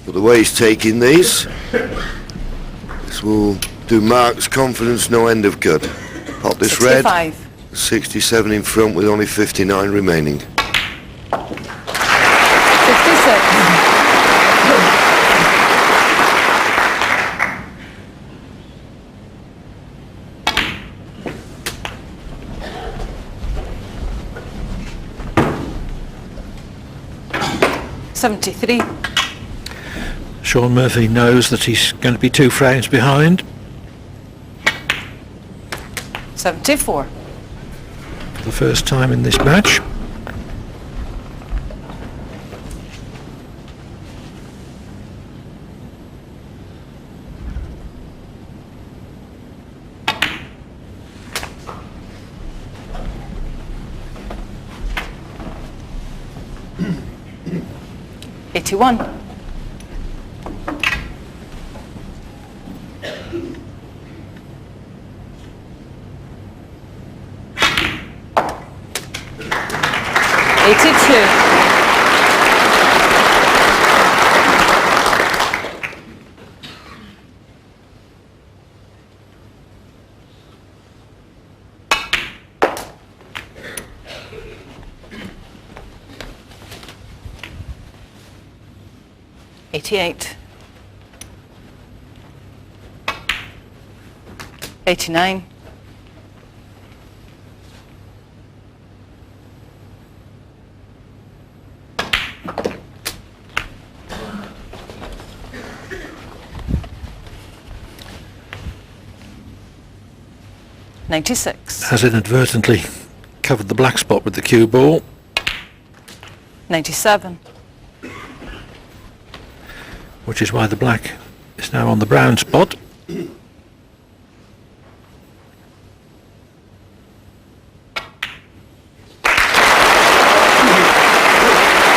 But the way he's taking these, this will do Mark's confidence no end of good. Pop this 65. red, 67 in front with only 59 remaining. 56. $73. Shaun Murphy knows that he's going to be 2 frames behind. 74. For the first time in this match. $81. 82. $88. 89. 96. Has inadvertently covered the black spot with the cue ball. 97. Which is why the black is now on the brown spot.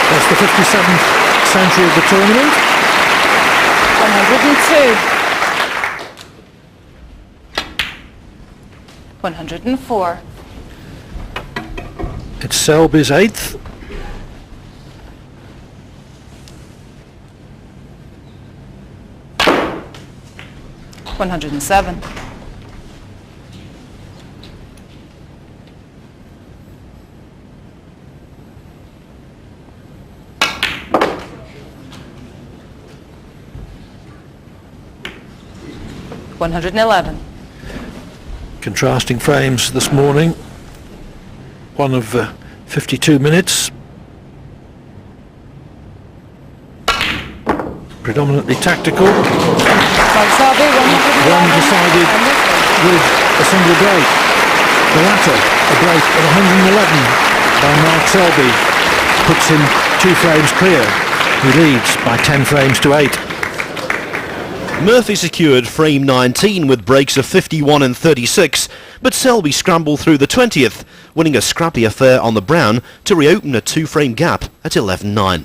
That's the 57th century of the tournament. 102. 104. It's Selby's 8th. $107. 108. 111. Contrasting frames this morning. One of 52 minutes. Predominantly tactical. Selby, 111. One decided with a single break. The latter, a break of 111 by Mark Selby, puts him 2 frames clear. He leads by 10 frames to 8. Murphy secured frame 19 with breaks of 51 and 36, but Selby scrambled through the 20th, winning a scrappy affair on the brown to reopen a 2-frame gap at 11-9.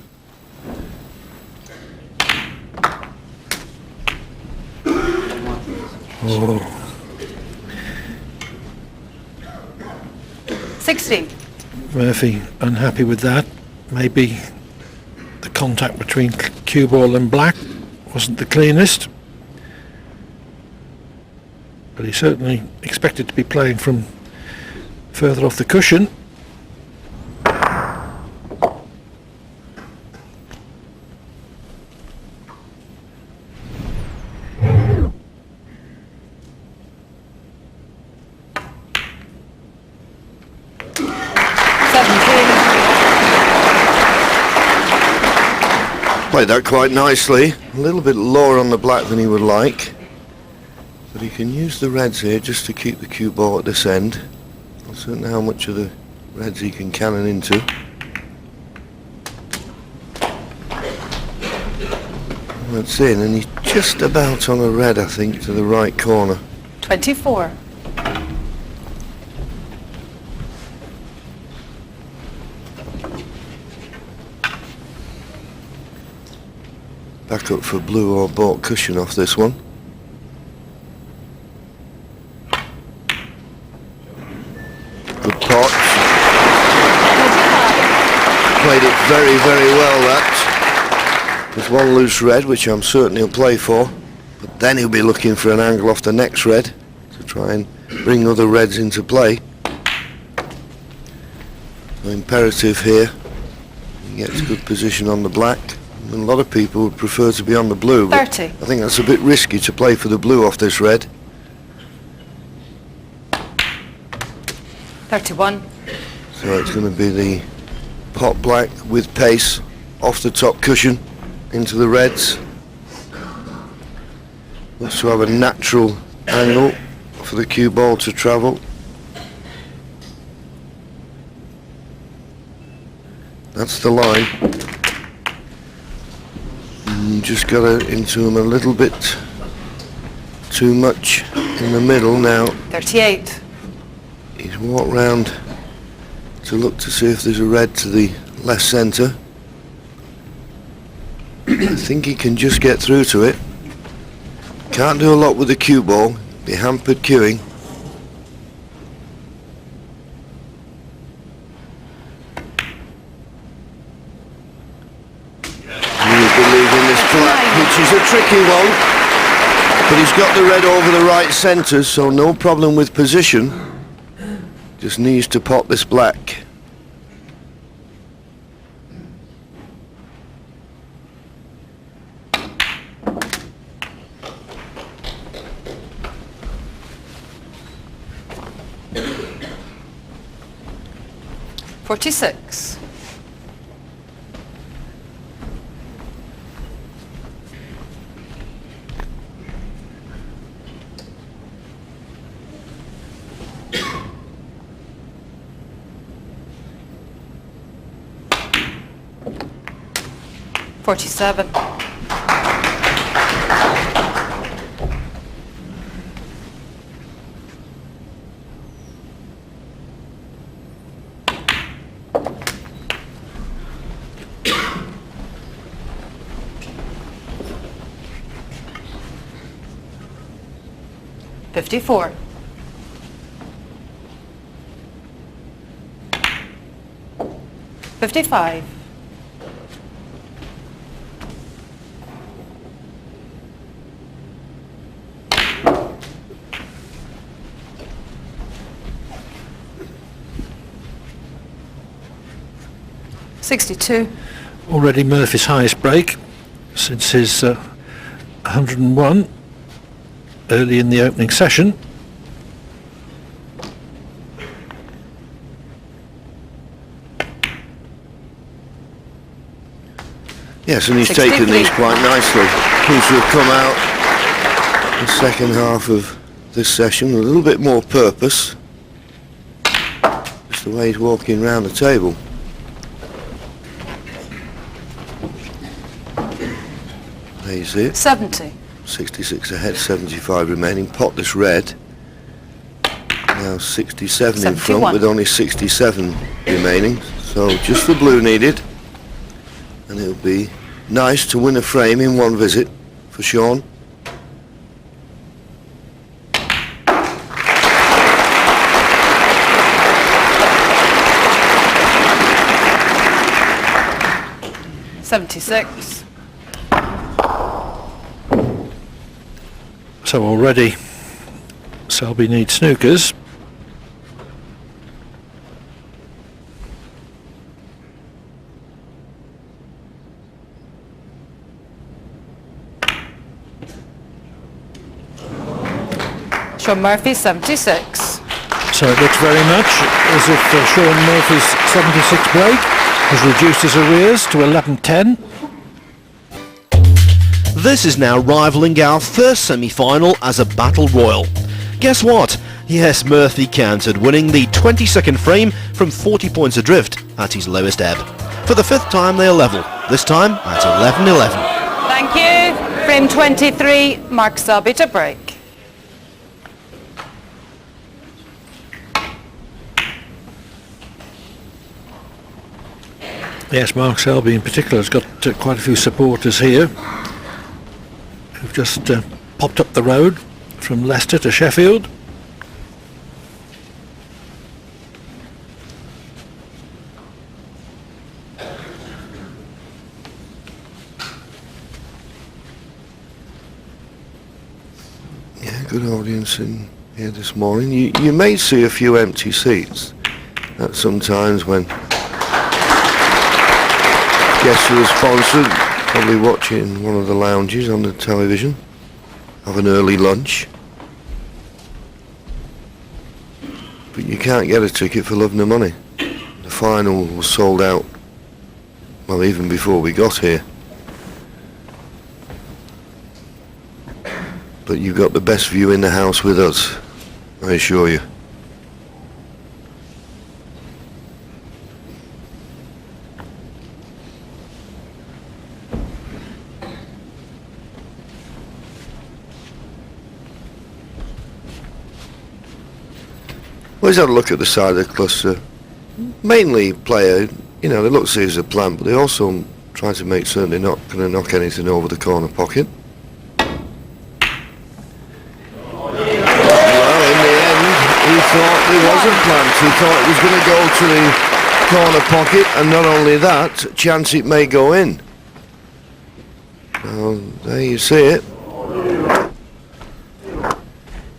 Oh. 60. Murphy unhappy with that. Maybe the contact between cue ball and black wasn't the cleanest, but he certainly expected to be playing from further off the cushion. Played that quite nicely. A little bit lower on the black than he would like. But he can use the reds here just to keep the cue ball at this end. Not certain how much of the reds he can cannon into. That's in, and he's just about on a red, I think, to the right corner. 24. Back up for blue or bought cushion off this one. Good pot. Played it very, very well, that. There's one loose red, which I'm certain he'll play for. But then he'll be looking for an angle off the next red to try and bring other reds into play. So imperative here. He gets good position on the black. A lot of people would prefer to be on the blue. 30. I think that's a bit risky to play for the blue off this red. 31. So it's going to be the pot black with pace off the top cushion into the reds. Looks to have a natural angle for the cue ball to travel. That's the line. Just got into him a little bit too much in the middle now. 38. He's walked round to look to see if there's a red to the left centre. I think he can just get through to it. Can't do a lot with the cue ball. Be hampered cueing. Which is a tricky one, but he's got the red over the right centre, so no problem with position. Just needs to pot this black. .46. .47. .54. .55. .62. Already Murphy's highest break since his 101. early in the opening session. Yes, and he's 63. taken these quite nicely. Seems to have come out the second half of this session with a little bit more purpose. Just the way he's walking around the table. There you see it. 70. 66 ahead, 75 remaining. Pot this red. Now 67 in front 71. with only 67 remaining. So just the blue needed. And it'll be nice to win a frame in one visit for Shaun. $76. So already Selby needs snookers. Shaun Murphy, 76. So it looks very much as if Shaun Murphy's 76 break has reduced his arrears to 11-10. This is now rivaling our first semi-final as a battle royal. Guess what? Yes, Murphy countered, winning the 22nd frame from 40 points adrift at his lowest ebb. For the fifth time they are level, this time at 11-11. Thank you. Frame 23, Mark Selby to break. Yes, Mark Selby in particular has got quite a few supporters here who've just popped up the road from Leicester to Sheffield. Yeah, good audience in here this morning. You may see a few empty seats. That's sometimes when guests who are sponsored, probably watching one of the lounges on the television, have an early lunch. But you can't get a ticket for love nor money. The final was sold out, well, even before we got here. But you've got the best view in the house with us, I assure you. Always have a look at the side of the cluster. Mainly player, you know, they look to see as a plan, but they also try to make certain they're not going to knock anything over the corner pocket. Well, in the end, he thought there wasn't planned. He thought it was going to go to the corner pocket, and not only that, chance it may go in. So, there you see it.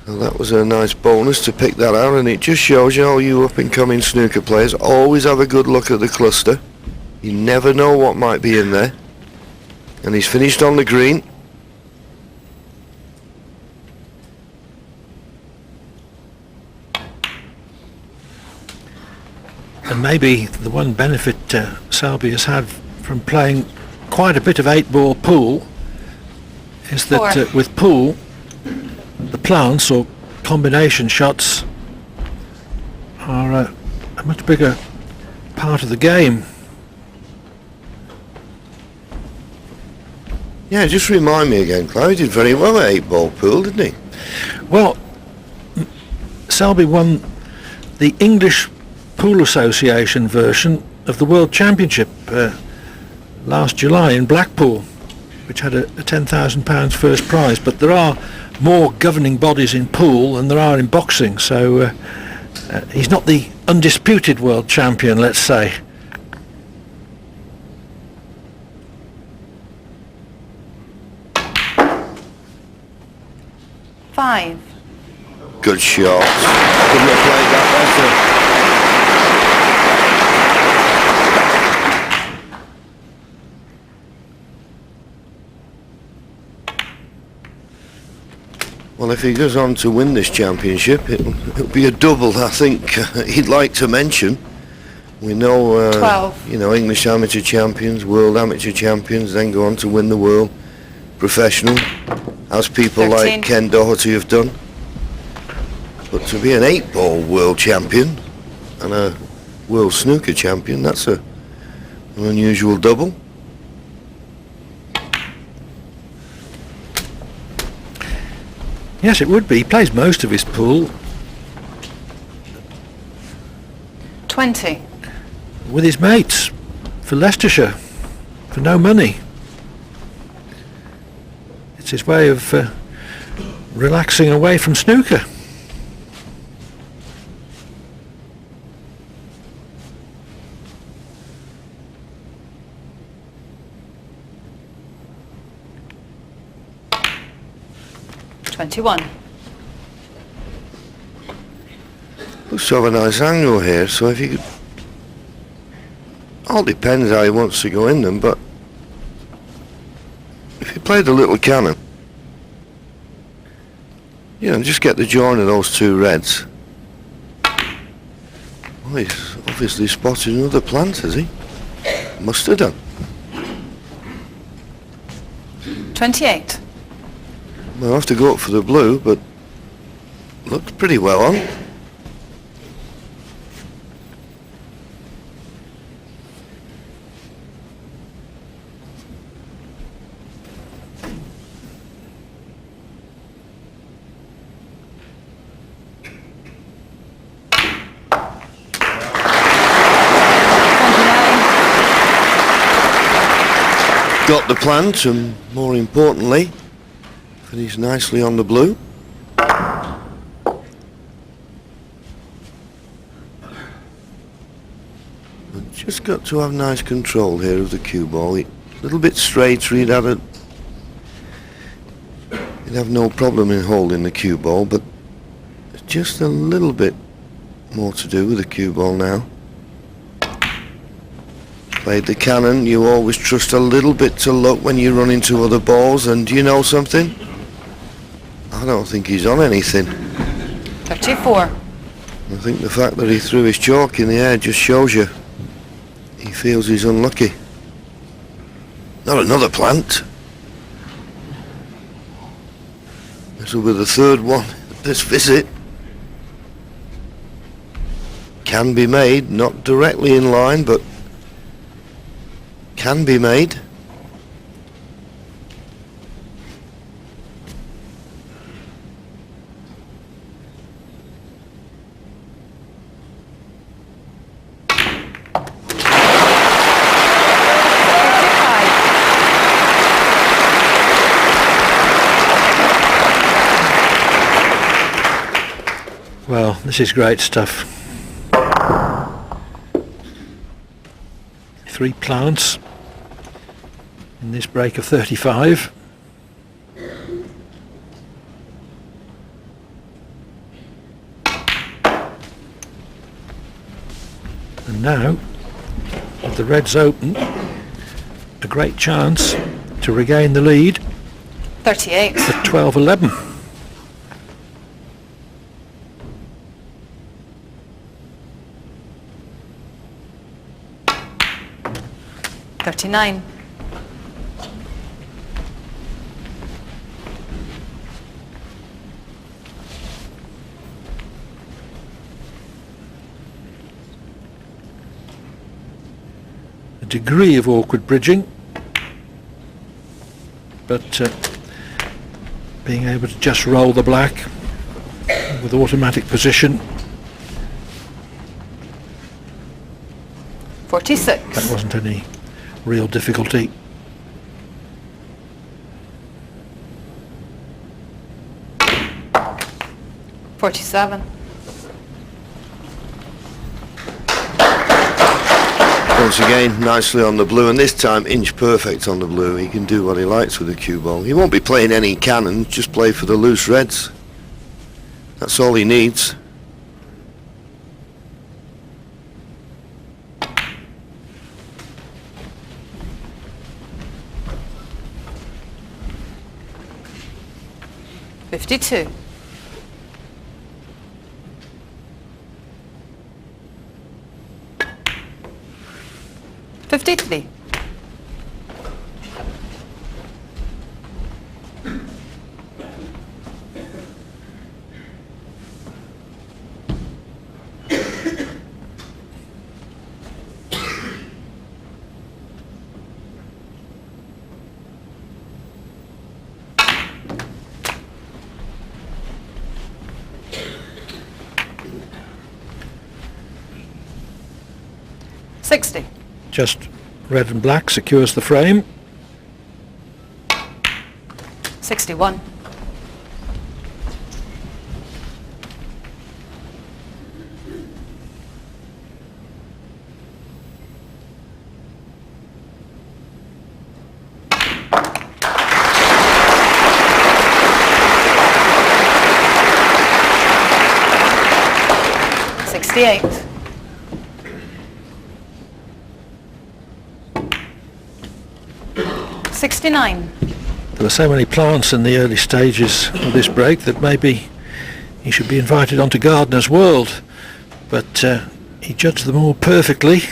Well, that was a nice bonus to pick that out, and it just shows you all you up-and-coming snooker players always have a good look at the cluster. You never know what might be in there. And he's finished on the green. And maybe the one benefit Selby has had from playing quite a bit of 8-ball pool is that with pool, the plants or combination shots are a much bigger part of the game. Yeah, just remind me again, Clive. He did very well at 8-ball pool, didn't he? Well, Selby won the English Pool Association version of the World Championship last July in Blackpool, which had a £10,000 first prize. But there are more governing bodies in pool than there are in boxing, so he's not the undisputed world champion, let's say. Five. Good shot. Couldn't have played that better. Well, if he goes on to win this championship, it'll be a double, I think. He'd like to mention. We know, 12. you know, English amateur champions, world amateur champions, then go on to win the world professional, as people 13. like Ken Doherty have done. But to be an 8-ball world champion and a world snooker champion, that's an unusual double. Yes, it would be. He plays most of his pool 20. with his mates for Leicestershire for no money. It's his way of relaxing away from snooker. Looks to have a nice angle here, so if you could... All depends how he wants to go in them, but if he played a little cannon, you know, just get the join of those two reds. Oh, he's obviously spotted another plant, has he? Must have done. 28. We'll have to go up for the blue, but looks pretty well on. Got the plant, and more importantly, finished nicely on the blue. But just got to have nice control here of the cue ball. A little bit straighter, he'd have no problem in holding the cue ball, but just a little bit more to do with the cue ball now. Played the cannon. You always trust a little bit to luck when you run into other balls, and do you know something? I don't think he's on anything. 34. I think the fact that he threw his chalk in the air just shows you he feels he's unlucky. Not another plant. This will be the third one this visit. Can be made, not directly in line, but can be made. Well, this is great stuff. 3 plants in this break of 35. And now, with the reds open, a great chance to regain the lead 38. at 12-11. $39. A degree of awkward bridging, but being able to just roll the black with automatic position, 46. that wasn't any real difficulty. $47. Once again, nicely on the blue, and this time inch perfect on the blue. He can do what he likes with the cue ball. He won't be playing any cannons, just play for the loose reds. That's all he needs. 52. 53. 60. Just red and black secures the frame. 61. 68. 69. There were so many plants in the early stages of this break that maybe he should be invited onto Gardener's World, but he judged them all perfectly.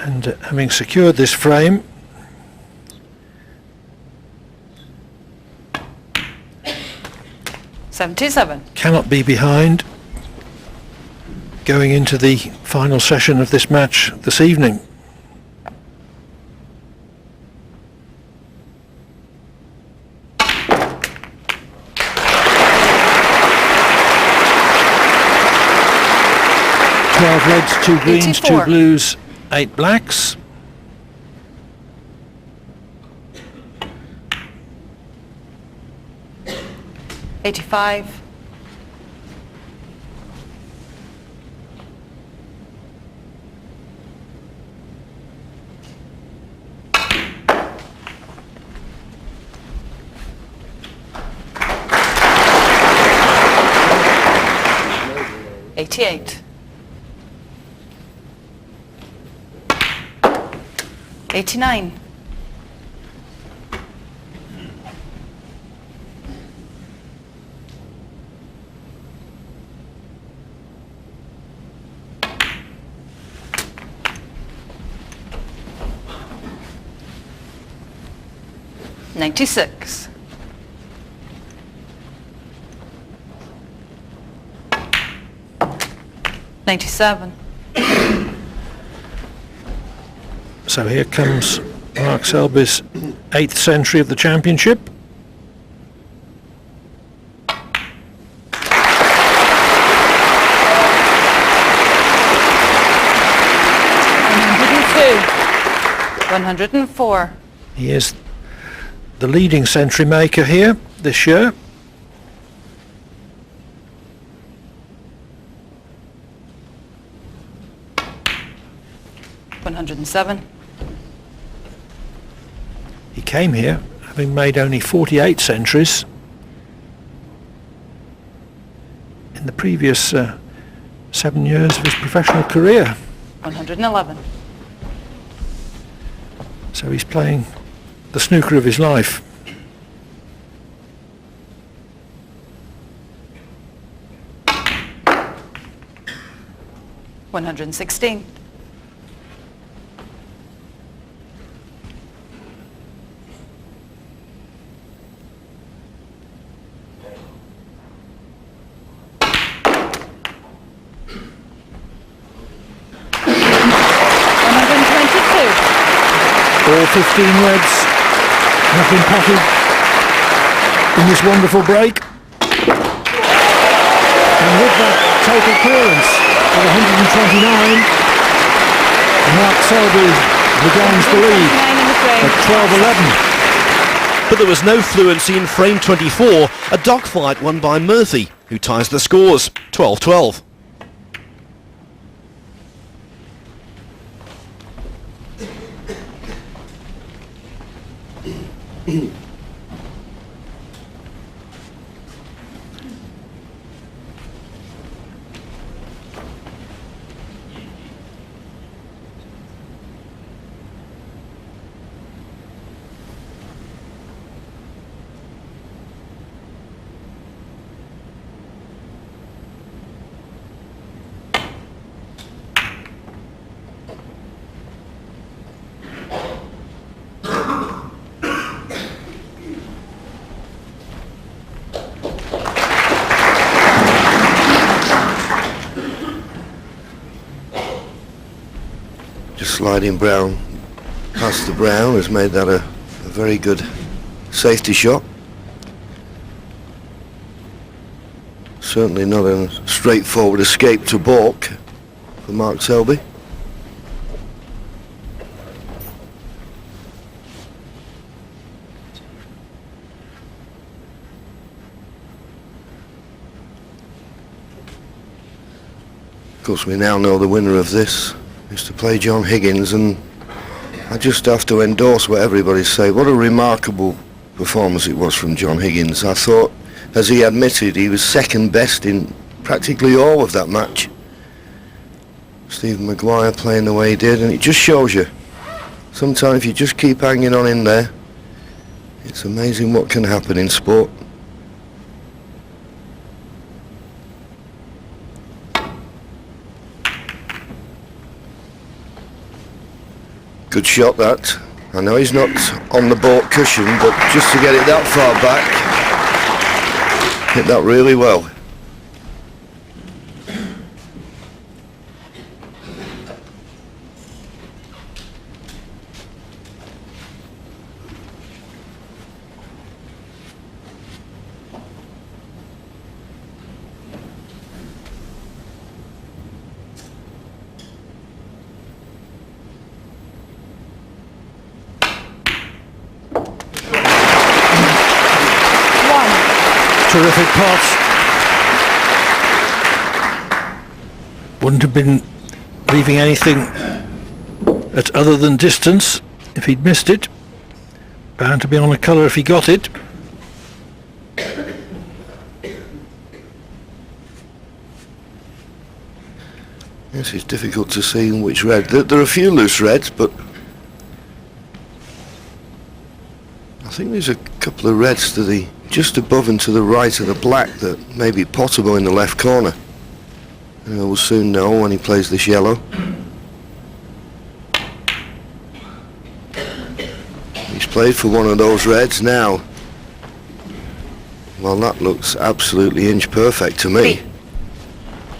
And having secured this frame, cannot be behind going into the final session of this match this evening. Twelve reds, 2 greens, 84. 2 blues, 8 blacks. $85. 88. 89. 96. 97. So here comes Mark Selby's 8th century of the championship. $104. He is the leading century maker here this year. $107. He came here having made only 48 centuries in the previous 7 years of his professional career. 111. So he's playing the snooker of his life. $116. 15 reds have been potted in this wonderful break. And with that total clearance of 129, Mark Selby regains the lead at 12-11. But there was no fluency in frame 24, a dogfight won by Murphy, who ties the scores, 12-12. sliding brown past the brown has made that a very good safety shot. Certainly not a straightforward escape to balk for Mark Selby. Of course, we now know the winner of this is to play John Higgins, and I just have to endorse what everybody say. What a remarkable performance it was from John Higgins. I thought, as he admitted, he was second best in practically all of that match. Stephen Maguire playing the way he did, and it just shows you, sometimes if you just keep hanging on in there, it's amazing what can happen in sport. Good shot that. I know he's not on the baulk cushion, but just to get it that far back, hit that really well. Terrific pot. Wouldn't have been leaving anything at other than distance if he'd missed it. Bound to be on a colour if he got it. Yes, it's difficult to see in which red. There are a few loose reds, but I think there's a couple of reds to the just above and to the right of the black that may be potable in the left corner. And we'll soon know when he plays this yellow. He's played for one of those reds now. Well, that looks absolutely inch perfect to me.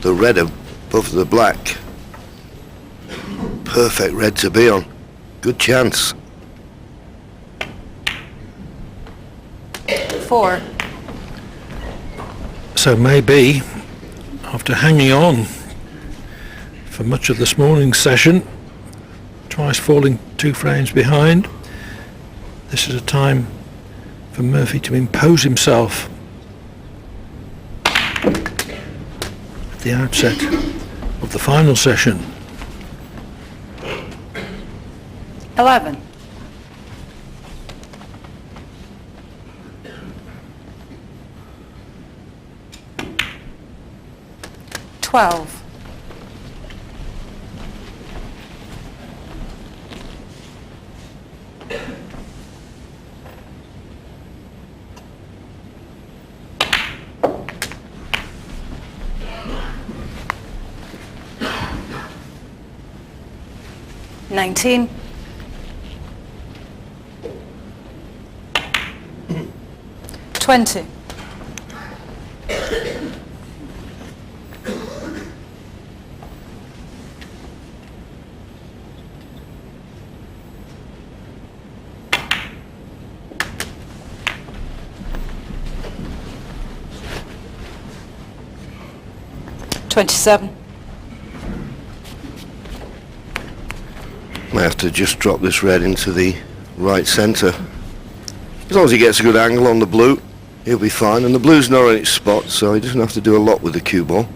The red above the black. Perfect red to be on. Good chance. 4. So maybe, after hanging on for much of this morning's session, twice falling 2 frames behind, this is a time for Murphy to impose himself at the outset of the final session. 11. 12. 19. 20. 27. Might have to just drop this red into the right centre. As long as he gets a good angle on the blue, he'll be fine. And the blue's not on its spot, so he doesn't have to do a lot with the cue ball.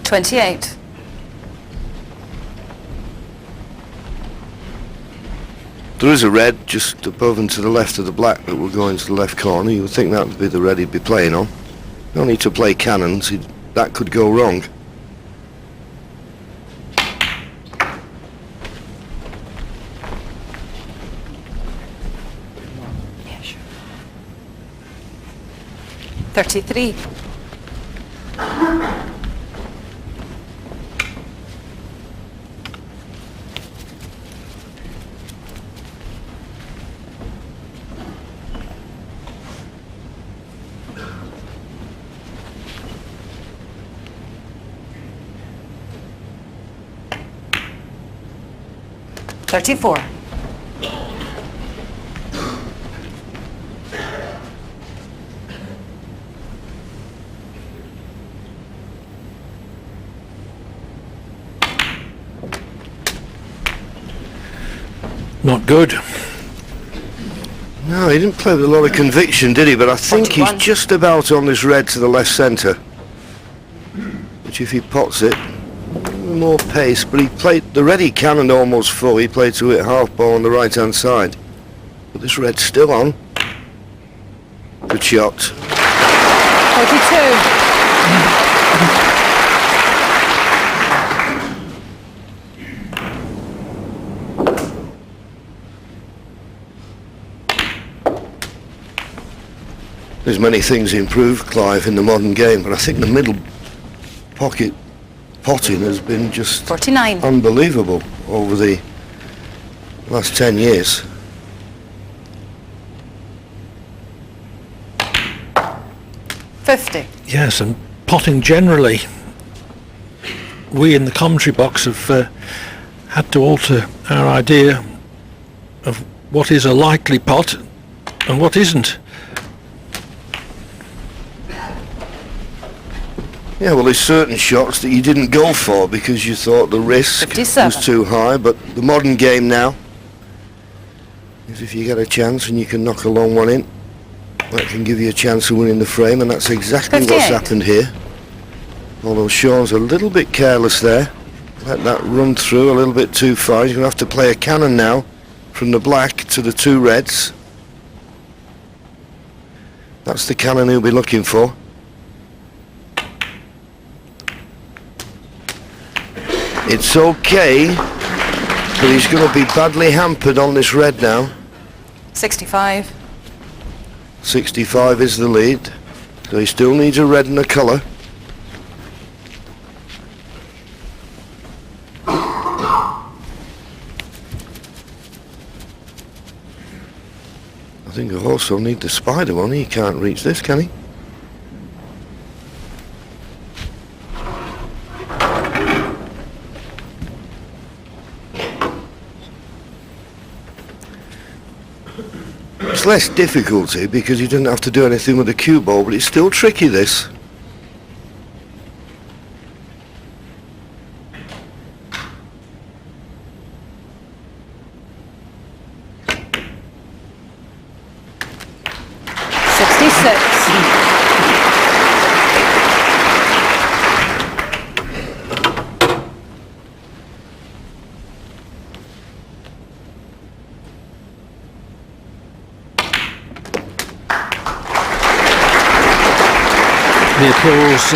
28. 'There is a red just above and to the left of the black that will go into the left corner. You would think that would be the red he'd be playing on. No need to play cannons, that could go wrong. Yeah, sure. 33. 34. Not good. No, he didn't play with a lot of conviction, did he? But I think 41. he's just about on this red to the left centre. Which if he pots it, more pace, but he played, the red he cannoned almost full, he played to it half ball on the right hand side. But this red's still on. Good shot. 42. There's many things improved, Clive, in the modern game, but I think the middle pocket potting has been just 49. unbelievable over the last 10 years. Yes, and potting generally. We in the commentary box have had to alter our idea of what is a likely pot and what isn't. Yeah, well, there's certain shots that you didn't go for because you thought the risk 57. was too high, but the modern game now is if you get a chance and you can knock a long one in, that can give you a chance of winning the frame, and that's exactly 58. what's happened here. Although Shaun's a little bit careless there. Let that run through a little bit too far. He's going to have to play a cannon now from the black to the two reds. That's the cannon he'll be looking for. It's okay, but he's going to be badly hampered on this red now. 65. 65 is the lead, so he still needs a red and a colour. I think he'll also need the spider one. He can't reach this, can he? It's less difficulty because you didn't have to do anything with the cue ball, but it's still tricky, this. The applause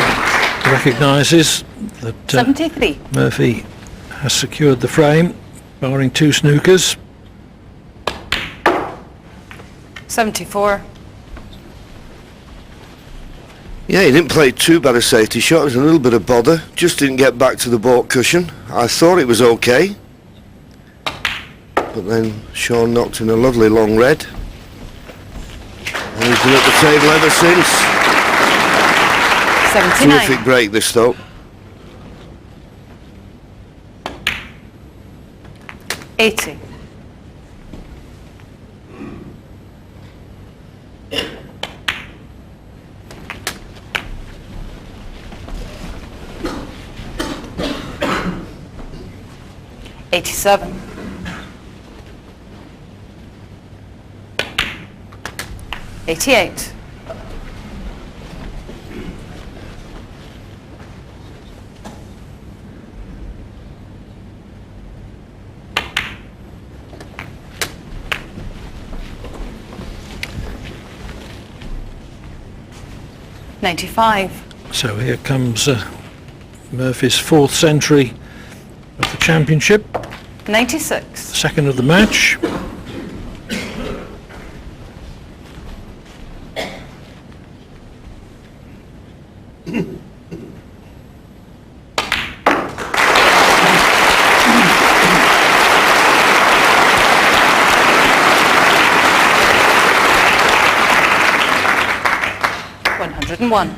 recognises that 73. Murphy has secured the frame, barring two snookers. 74. Yeah, he didn't play too bad a safety shot. It was a little bit of bother. Just didn't get back to the baulk cushion. I thought it was okay. But then Shaun knocked in a lovely long red. And he's been at the table ever since. 79. Terrific break this though. $80. $87. $88. $95. So here comes Murphy's fourth century of the championship, 96. second of the match. $101.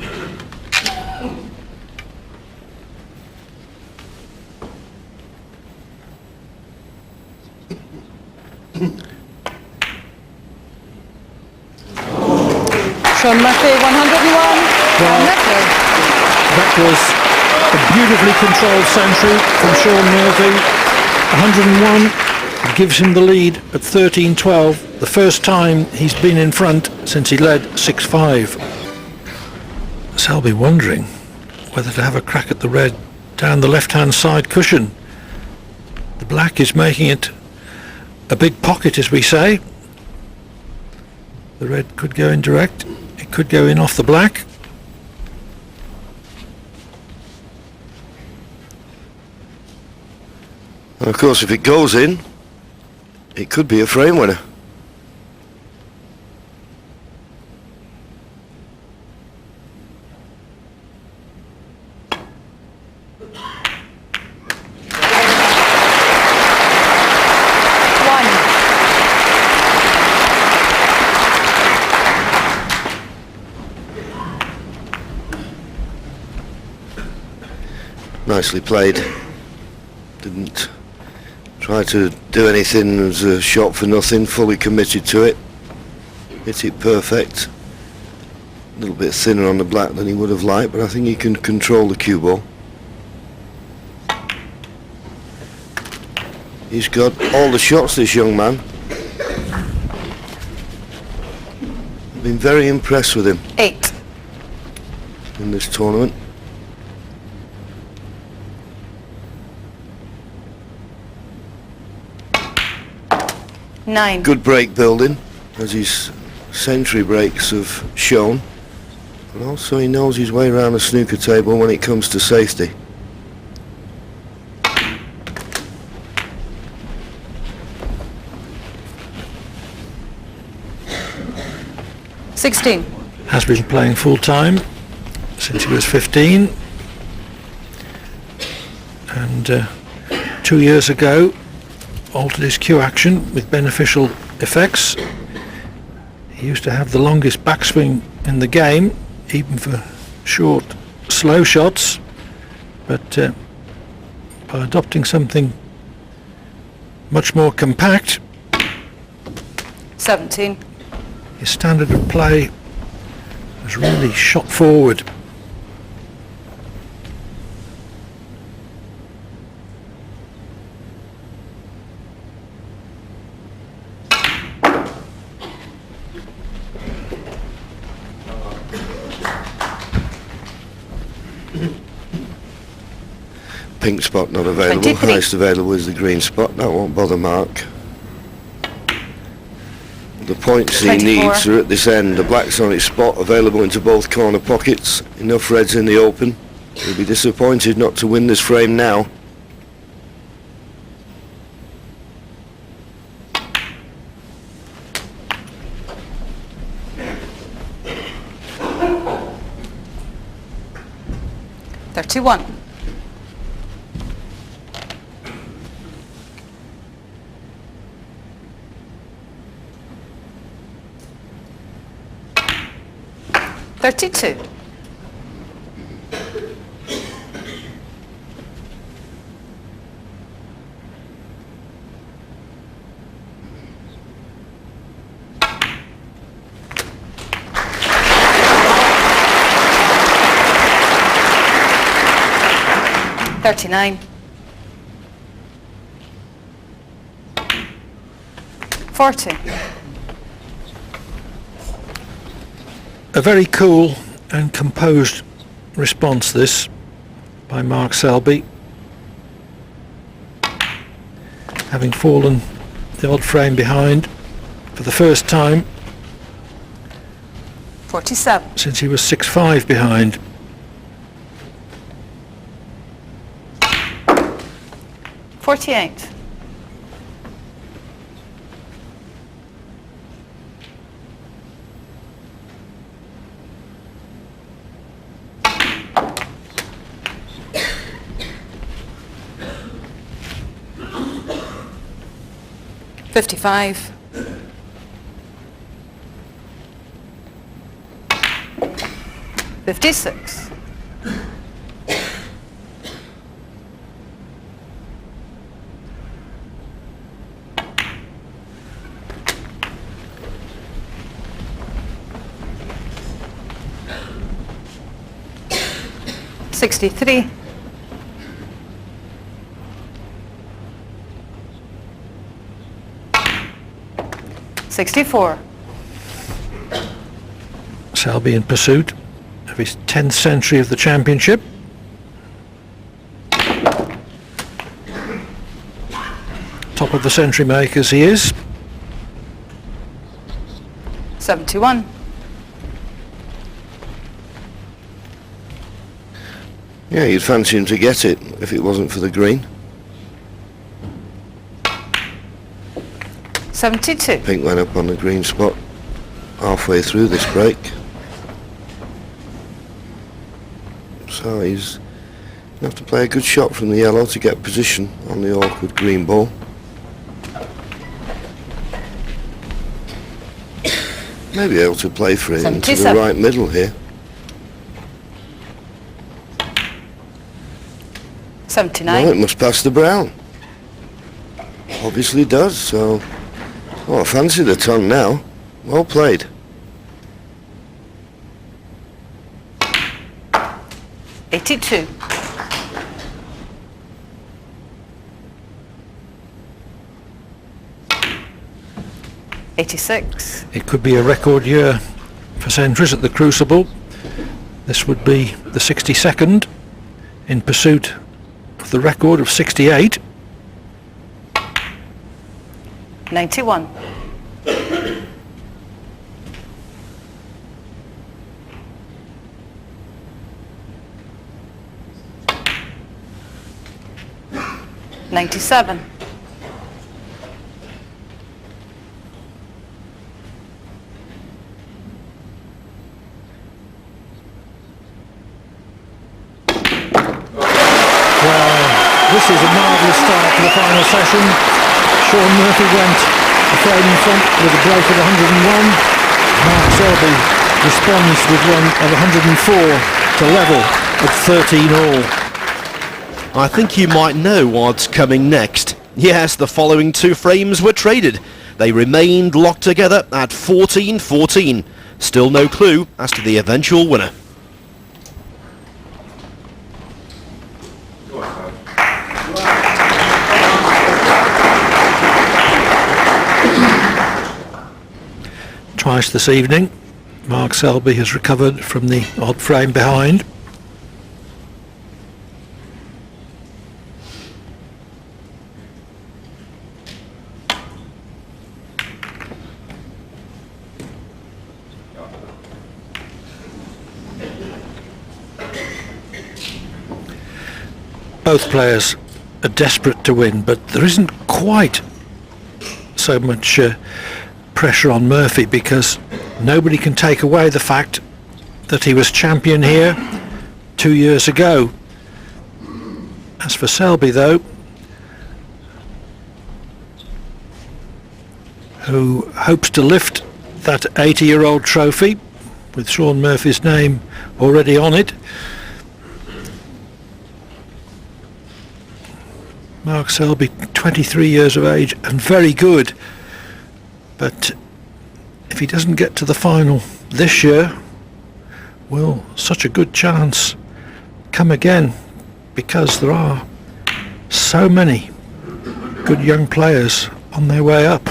Shaun Murphy, 101. Well, Murphy. that was a beautifully controlled century from Shaun Murphy. 101 gives him the lead at 13-12, the first time he's been in front since he led 6-5. Selby wondering whether to have a crack at the red down the left-hand side cushion. The black is making it a big pocket, as we say. The red could go in direct, it could go in off the black. And of course, if it goes in, it could be a frame winner. Nicely played. Didn't try to do anything as a shot for nothing, fully committed to it. Hit it perfect. A little bit thinner on the black than he would have liked, but I think he can control the cue ball. He's got all the shots, this young man. I've been very impressed with him 8. in this tournament. Nine. Good break building, as his century breaks have shown. And also he knows his way around the snooker table when it comes to safety. $16. Has been playing full time since he was 15, and 2 years ago altered his cue action with beneficial effects. He used to have the longest backswing in the game, even for short, slow shots, but by adopting something much more compact, 17. his standard of play has really shot forward. Pink spot not available. 23. Highest available is the green spot. That won't bother Mark. The points he 24. needs are at this end. The black's on its spot, available into both corner pockets. Enough reds in the open. He'll be disappointed not to win this frame now. $31. $32. $39. $40. A very cool and composed response, this, by Mark Selby. Having fallen the odd frame behind for the first time 47. since he was 6-5 behind. $48. $55. $56. 63. $64. Selby in pursuit of his 10th century of the championship. Top of the century makers he is. 71. Yeah, you'd fancy him to get it if it wasn't for the green. 72. Pink went up on the green spot halfway through this break. So he's going to have to play a good shot from the yellow to get position on the awkward green ball. Maybe able to play for it into the 77. right middle here. 79. Well, it must pass the brown. Obviously does, so... Oh, I fancy the ton now. Well played. $82. $86. It could be a record year for centuries at the Crucible. This would be the 62nd in pursuit of the record of 68. 91. $97. This is a marvellous start to the final session. Shaun Murphy went a frame in front with a break of 101. Mark Selby responds with one of 104 to level at 13 all. I think you might know what's coming next. Yes, the following two frames were traded. They remained locked together at 14-14. Still no clue as to the eventual winner. Twice this evening, Mark Selby has recovered from the odd frame behind. Both players are desperate to win, but there isn't quite so much pressure on Murphy because nobody can take away the fact that he was champion here 2 years ago. As for Selby, though, who hopes to lift that 80-year-old trophy with Shaun Murphy's name already on it, Mark Selby, 23 years of age and very good, but if he doesn't get to the final this year, will such a good chance come again? Because there are so many good young players on their way up.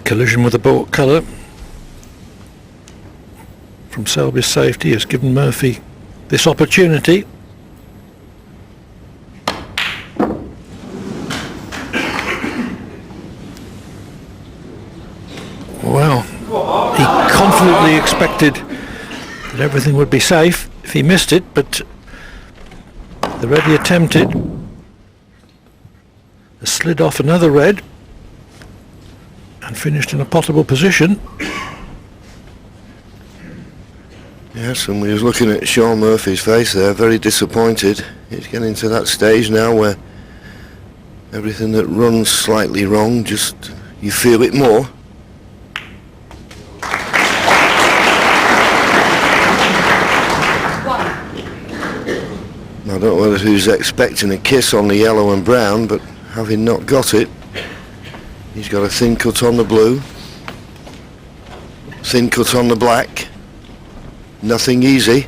Collision with the baulk colour from Selby's safety has given Murphy this opportunity. Well, he confidently expected that everything would be safe if he missed it, but the red he attempted has slid off another red and finished in a potable position. Yes, and we was looking at Shaun Murphy's face there, very disappointed. He's getting to that stage now where everything that runs slightly wrong, just you feel it more. don't know whether who's expecting a kiss on the yellow and brown, but having not got it, he's got a thin cut on the blue, thin cut on the black. Nothing easy.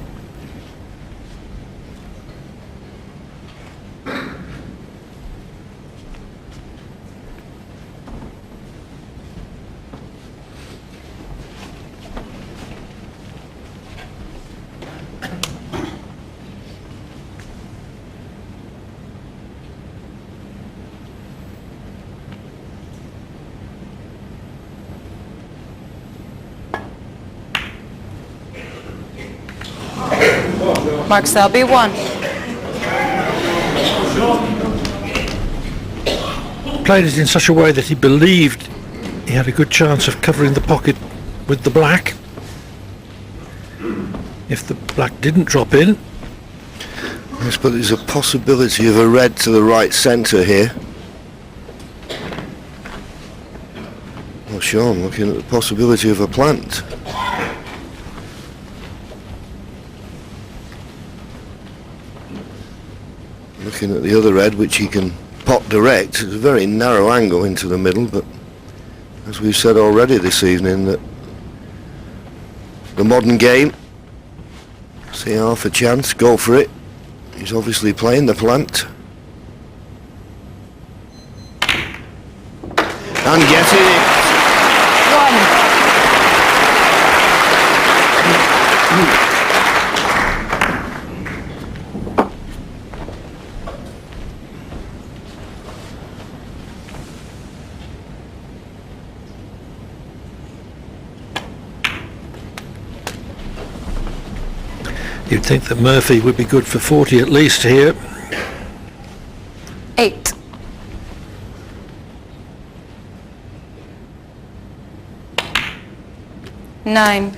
Mark Selby, 1. Played it in such a way that he believed he had a good chance of covering the pocket with the black. If the black didn't drop in. Yes, but there's a possibility of a red to the right centre here. Well, Shaun looking at the possibility of a plant. Looking at the other red, which he can pop direct. It's a very narrow angle into the middle, but as we've said already this evening, that the modern game, see half a chance, go for it. He's obviously playing the plant. And getting it. 1. You'd think that Murphy would be good for 40 at least here. 8. 9.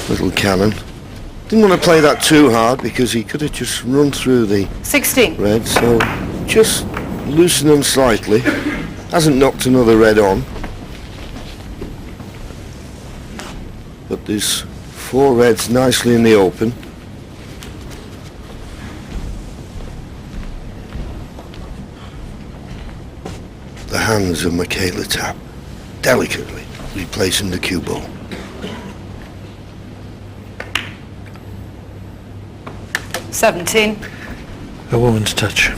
'Little cannon. Didn't want to play that too hard because he could have just run through the 16. red, so just loosen them slightly. Hasn't knocked another red on. But there's 4 reds nicely in the open. The hands of Michaela Tapp, delicately replacing the cue ball. 17. A woman's touch.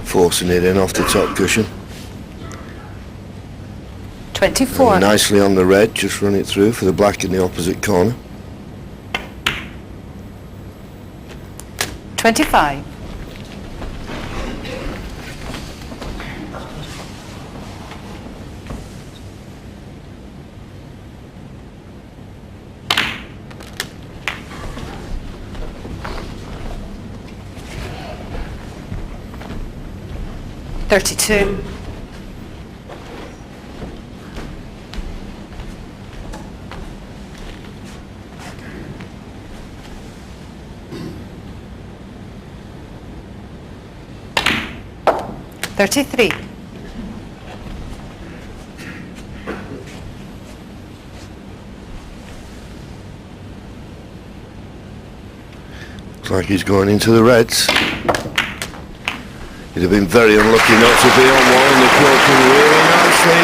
Forcing it in off the top cushion. 24. And nicely on the red, just run it through for the black in the opposite corner. 25. 32. 33. 'Looks like he's going into the reds. He'd have been very unlucky not to be on one, and the broken really nicely.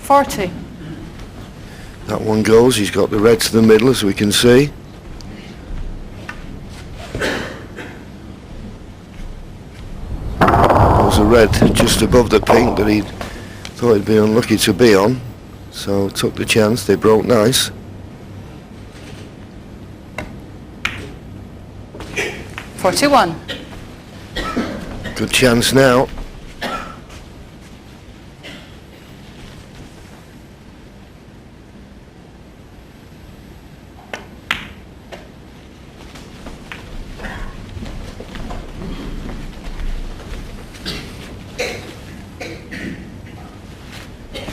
40. That one goes, he's got the red to the middle as we can see. There's a red just above the pink that he thought he'd be unlucky to be on, so took the chance. They broke nice. 41. Good chance now.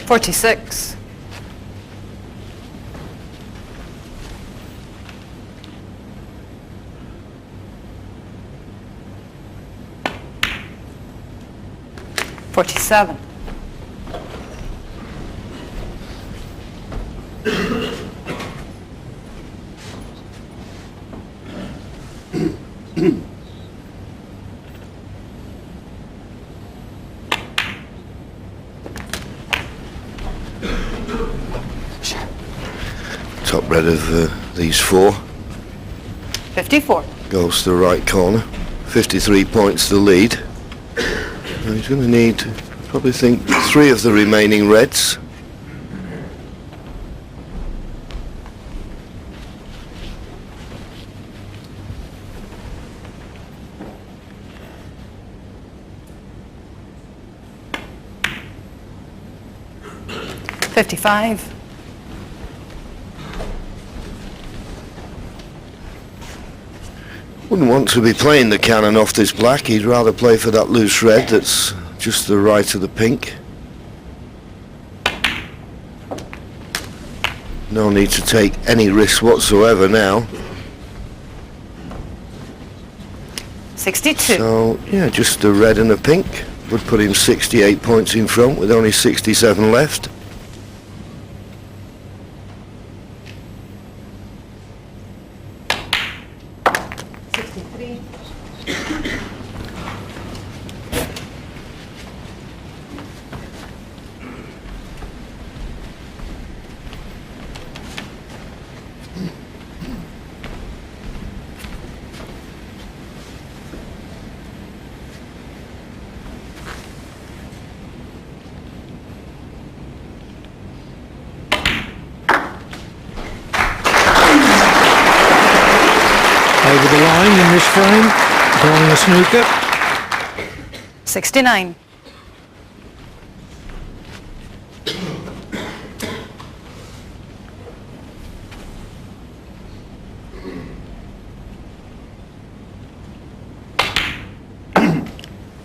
46. $47. Top red of these four 54. goes to the right corner. 53 points to lead. Now he's going to need, probably think, 3 of the remaining reds. $55. Wouldn't want to be playing the cannon off this black. He'd rather play for that loose red that's just to the right of the pink. No need to take any risks whatsoever now. 62. So, yeah, just a red and a pink would put him 68 points in front with only 67 left. Over the line in this frame, bowling a snooker. 69.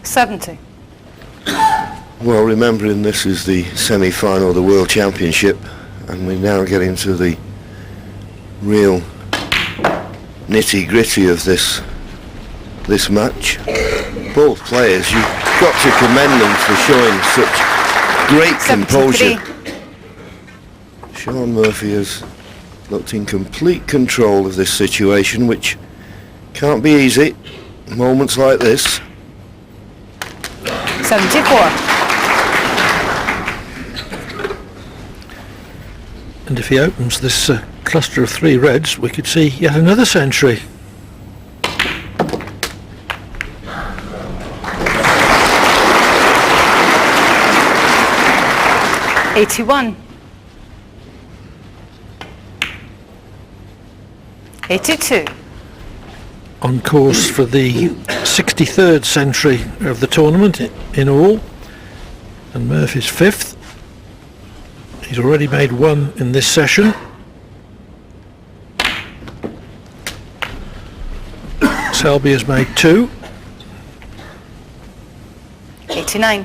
$70. Well, remembering this is the semi-final of the World Championship, and we now get into the real nitty-gritty of this match. Both players, you've got to commend them for showing such great 73. composure. Shaun Murphy has looked in complete control of this situation, which can't be easy. Moments like this. 74. And if he opens this cluster of 3 reds, we could see yet another century. $81. 82. On course for the 63rd century of the tournament in all, and Murphy's 5th. He's already made 1 in this session. Selby has made 2. 89.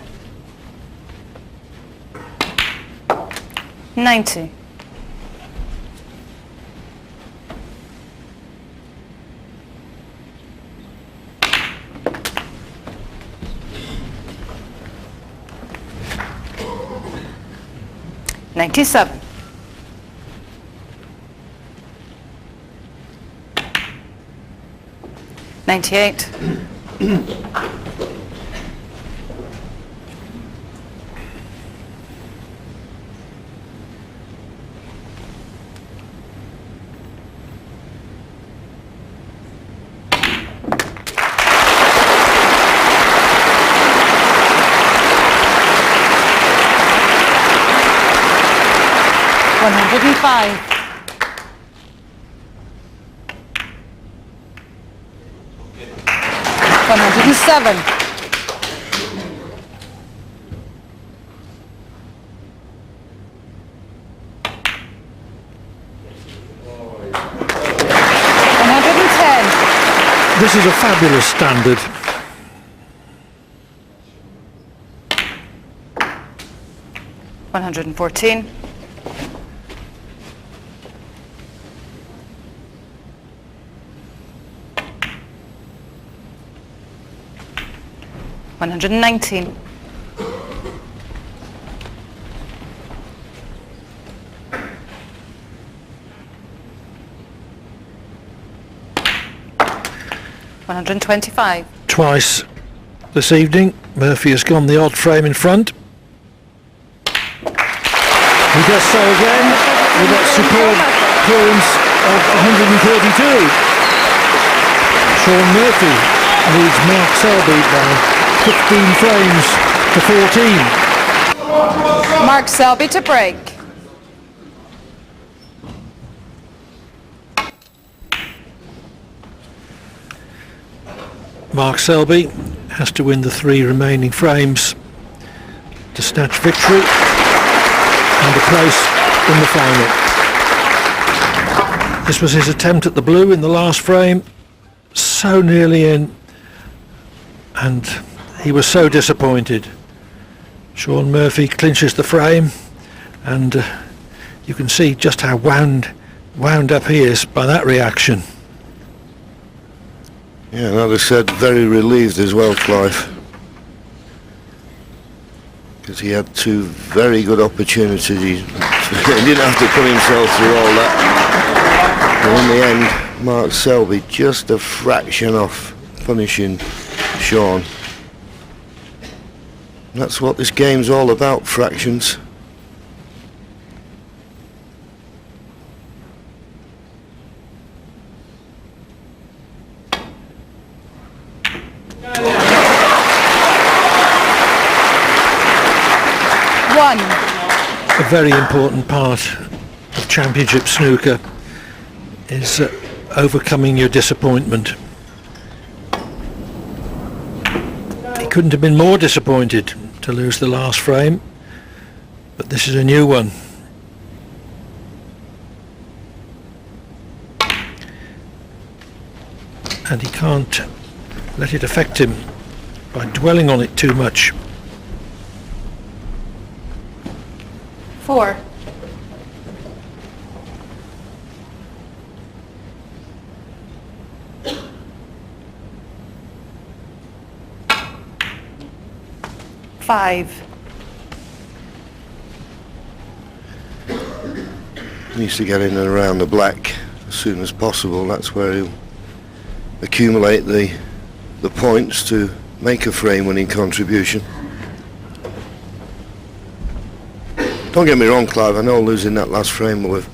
90. $97. 98. $105. 107. 110. This is a fabulous standard. 114. 119. 125. Twice this evening, Murphy has gone the odd frame in front. He does so again with that superb clearance of 132. Shaun Murphy leads Mark Selby by 15 frames to 14. Mark Selby to break. Mark Selby has to win the 3 remaining frames to snatch victory and a place in the final. This was his attempt at the blue in the last frame, so nearly in, and he was so disappointed. Shaun Murphy clinches the frame, and you can see just how wound up he is by that reaction. Yeah, and I'd have said very relieved as well, Clive. Because he had 2 very good opportunities. He didn't have to put himself through all that. And in the end, Mark Selby just a fraction off punishing Shaun. That's what this game's all about, fractions. A very important part of championship snooker is overcoming your disappointment. He couldn't have been more disappointed to lose the last frame, but this is a new one. And he can't let it affect him by dwelling on it too much. 4. 5. Needs to get in and around the black as soon as possible. That's where he'll accumulate the points to make a frame winning contribution. Don't get me wrong, Clive, I know losing that last frame will have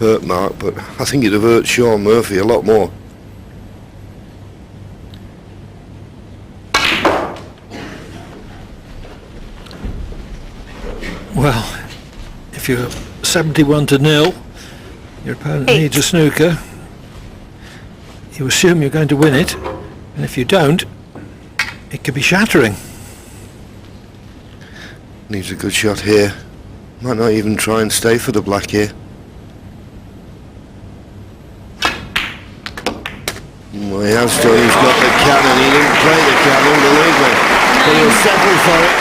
hurt Mark, but I think it'd have hurt Shaun Murphy a lot more. Well, if you're 71-0, your opponent 8. needs a snooker. You assume you're going to win it, and if you don't, it could be shattering. Needs a good shot here. Might not even try and stay for the black here. Well, he has done. He's got the cannon. He didn't play the cannon, believe me. But he'll settle for it.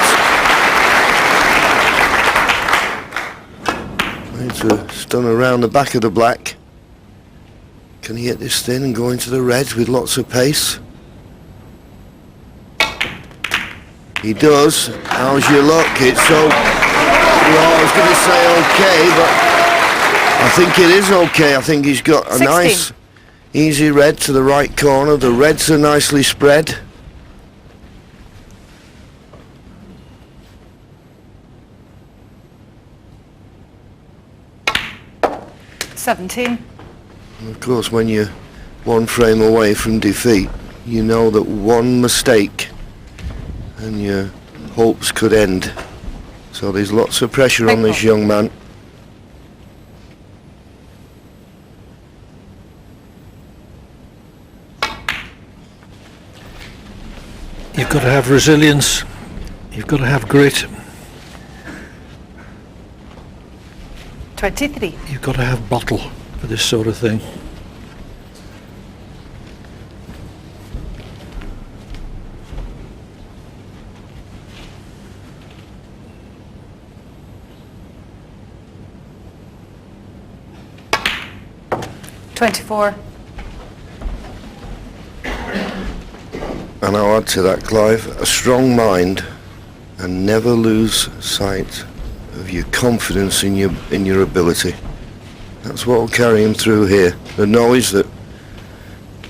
It's a stun around the back of the black. Can he hit this thin and go into the reds with lots of pace? He does. How's your luck? It's so... Well, I was going to say okay, but I think it is okay. I think he's got a 16. nice, easy red to the right corner. The reds are nicely spread. $17. And of course, when you're 1 frame away from defeat, you know that one mistake and your hopes could end. So there's lots of pressure on this young man. You've got to have resilience, you've got to have grit, 23. you've got to have bottle for this sort of thing. 24. And I'll add to that, Clive, a strong mind, and never lose sight of your confidence in your ability. That's what will carry him through here. The knowledge that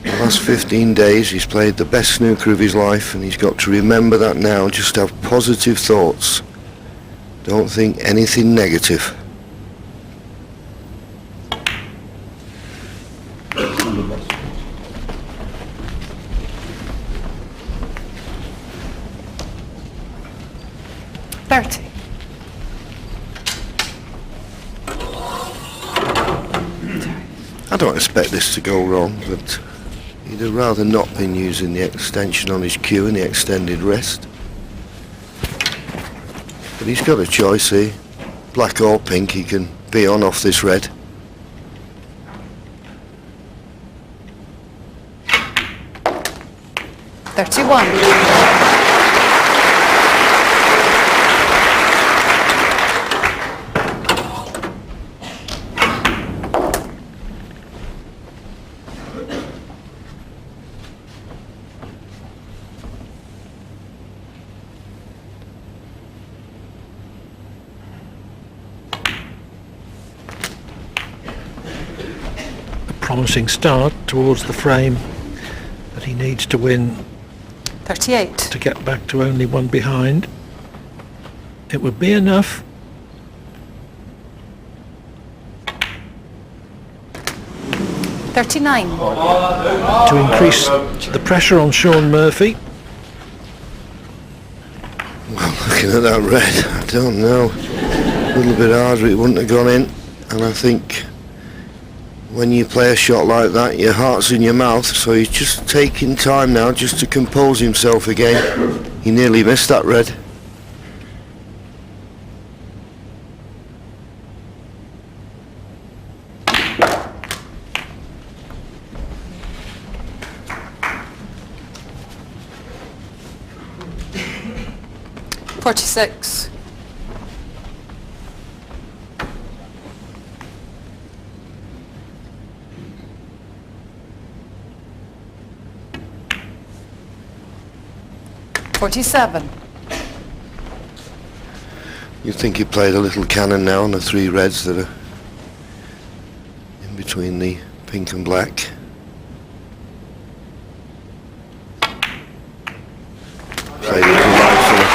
the last 15 days he's played the best snooker of his life, and he's got to remember that now. Just have positive thoughts. Don't think anything negative. I don't expect this to go wrong, but he'd have rather not been using the extension on his cue and the extended rest. But he's got a choice here. Black or pink, he can be on off this red. Promising start towards the frame that he needs to win 38. to get back to only one behind. It would be enough. To increase the pressure on Shaun Murphy. Well, looking at that red, I don't know. A little bit harder, it wouldn't have gone in. And I think when you play a shot like that, your heart's in your mouth, so he's just taking time now just to compose himself again. He nearly missed that red. .46. .47. You'd think he played a little cannon now on the three reds that are in between the pink and black. Played it delightfully.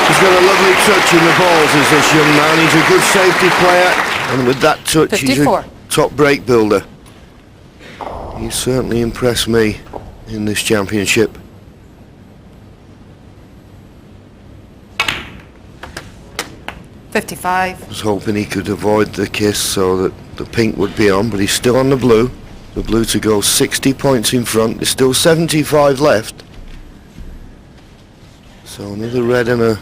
He's got a lovely touch in the balls, is this young man. He's a good safety player, and with that touch 54. he's a top break builder. He's certainly impressed me in this championship. .55. I was hoping he could avoid the kiss so that the pink would be on, but he's still on the blue. The blue to go 60 points in front. There's still 75 left. So another red and a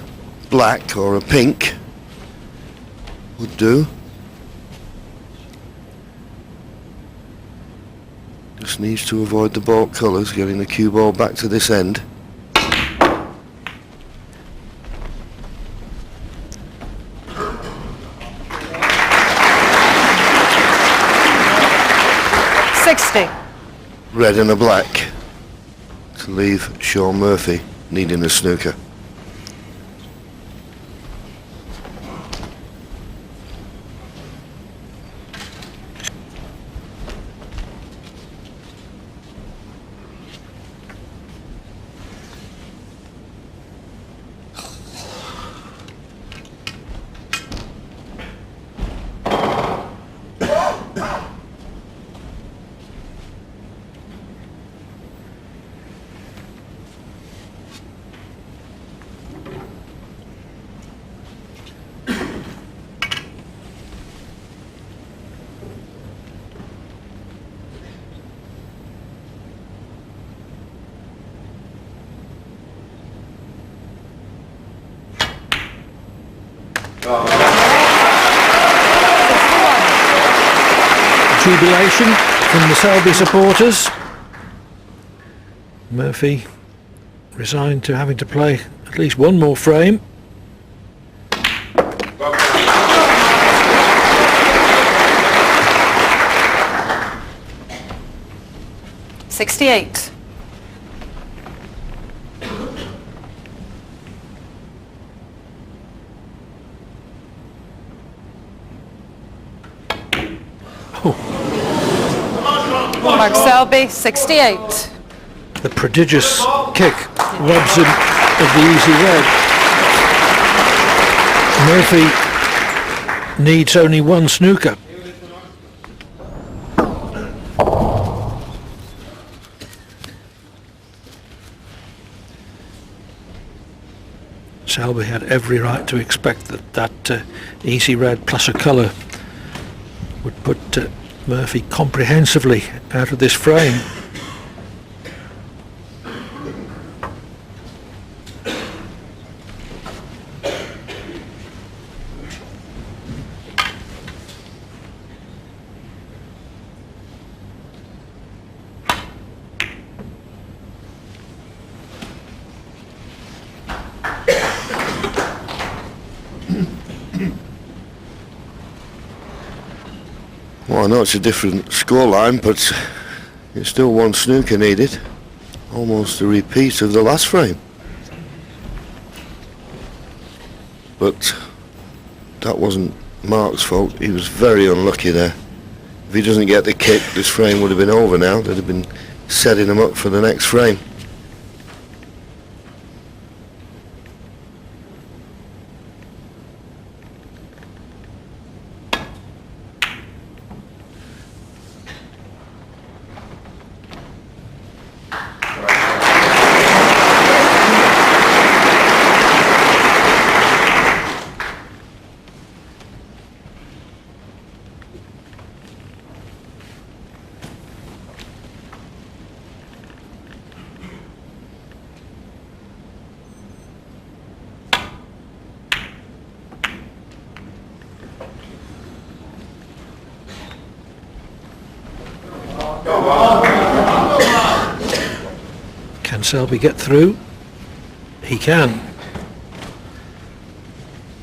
black or a pink would do. Just needs to avoid the baulk colours, getting the cue ball back to this end. Red and a black to leave Shaun Murphy needing a snooker. Jubilation from the Selby supporters. Murphy resigned to having to play at least one more frame. 68. Mark Selby, 68. The prodigious kick robs him of the easy red. Murphy needs only one snooker. Selby had every right to expect that easy red plus a colour would put Murphy comprehensively out of this frame. Well, I know it's a different scoreline, but it's still one snooker needed. Almost a repeat of the last frame. But that wasn't Mark's fault. He was very unlucky there. If he doesn't get the kick, this frame would have been over now. They'd have been setting him up for the next frame. Can Selby get through? He can.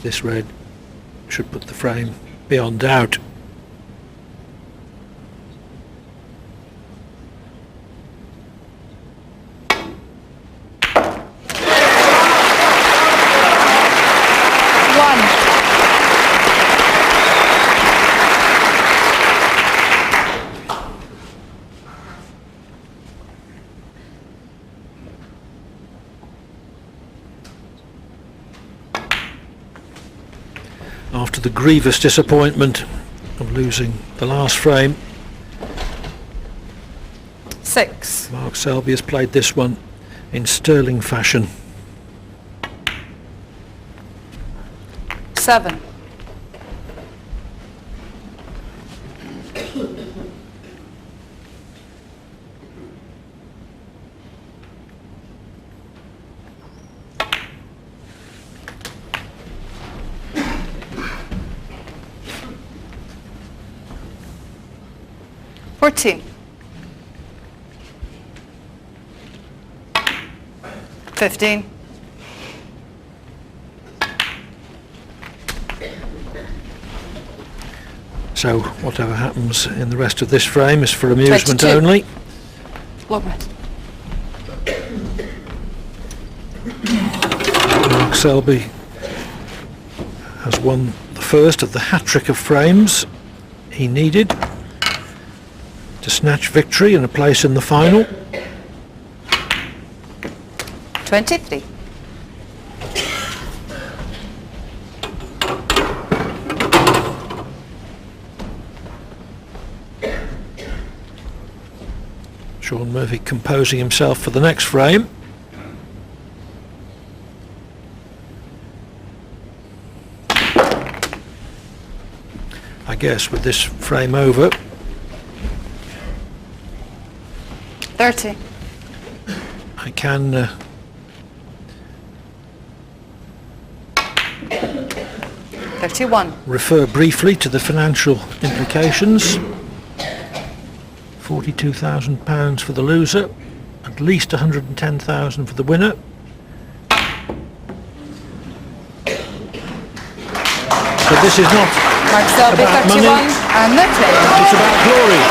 This red should put the frame beyond doubt. After the grievous disappointment of losing the last frame, 6. Mark Selby has played this one in sterling fashion. 7. $14. 15. So whatever happens in the rest of this frame is for amusement 22. only. Long red. Mark Selby has won the first of the hat-trick of frames he needed to snatch victory and a place in the final. 23. Shaun Murphy composing himself for the next frame. I guess with this frame over, 30. I can 31. refer briefly to the financial implications. £42,000 for the loser, at least £110,000 for the winner. But this is not Mark Selby, about 31. money. And the play. It's about glory.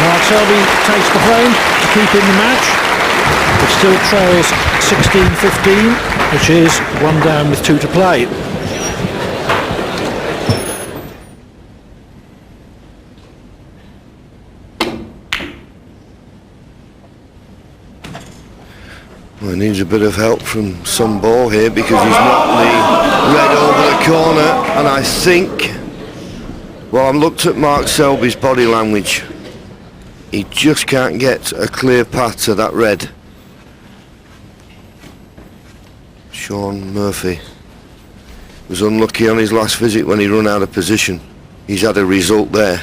Mark Selby takes the frame to keep in the match. It still trails 16-15, which is 1 down with 2 to play. Well, he needs a bit of help from some ball here because he's knocked the red over the corner, and I think, well, I've looked at Mark Selby's body language. He just can't get a clear path to that red. Shaun Murphy was unlucky on his last visit when he run out of position. He's had a result there.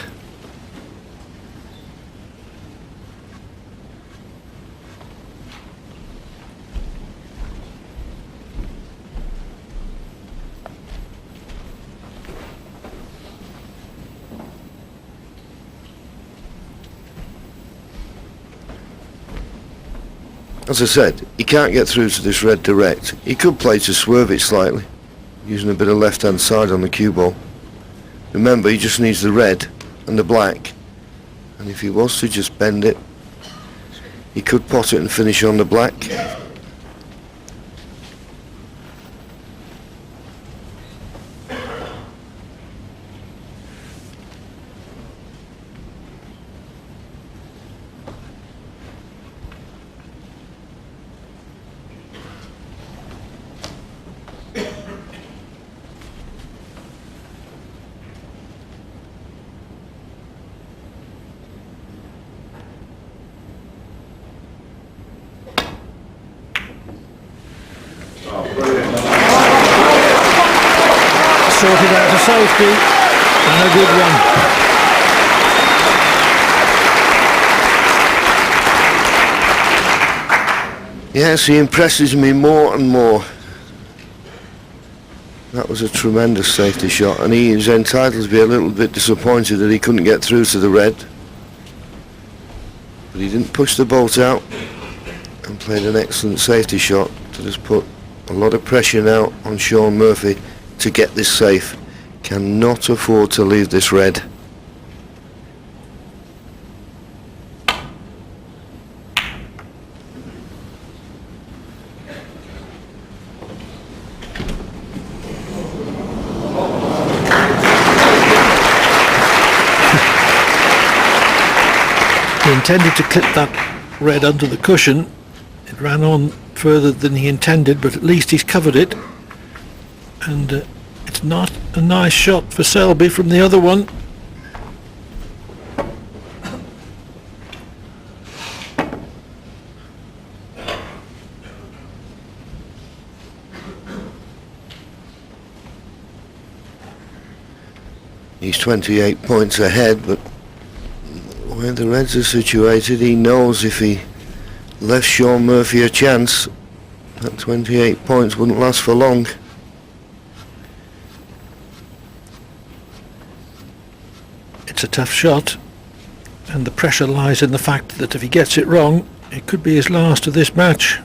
As I said, he can't get through to this red direct. He could play to swerve it slightly, using a bit of left-hand side on the cue ball. Remember, he just needs the red and the black, and if he was to just bend it, he could pot it and finish on the black. Sorted out a safety, and a good one. Yes, he impresses me more and more. That was a tremendous safety shot, and he is entitled to be a little bit disappointed that he couldn't get through to the red. But he didn't push the bolt out and played an excellent safety shot to just put a lot of pressure now on Shaun Murphy to get this safe. Cannot afford to leave this red. He intended to clip that red under the cushion. It ran on further than he intended, but at least he's covered it. And it's not a nice shot for Selby from the other one. He's 28 points ahead, but where the reds are situated, he knows if he left Shaun Murphy a chance, that 28 points wouldn't last for long. It's a tough shot, and the pressure lies in the fact that if he gets it wrong, it could be his last of this match.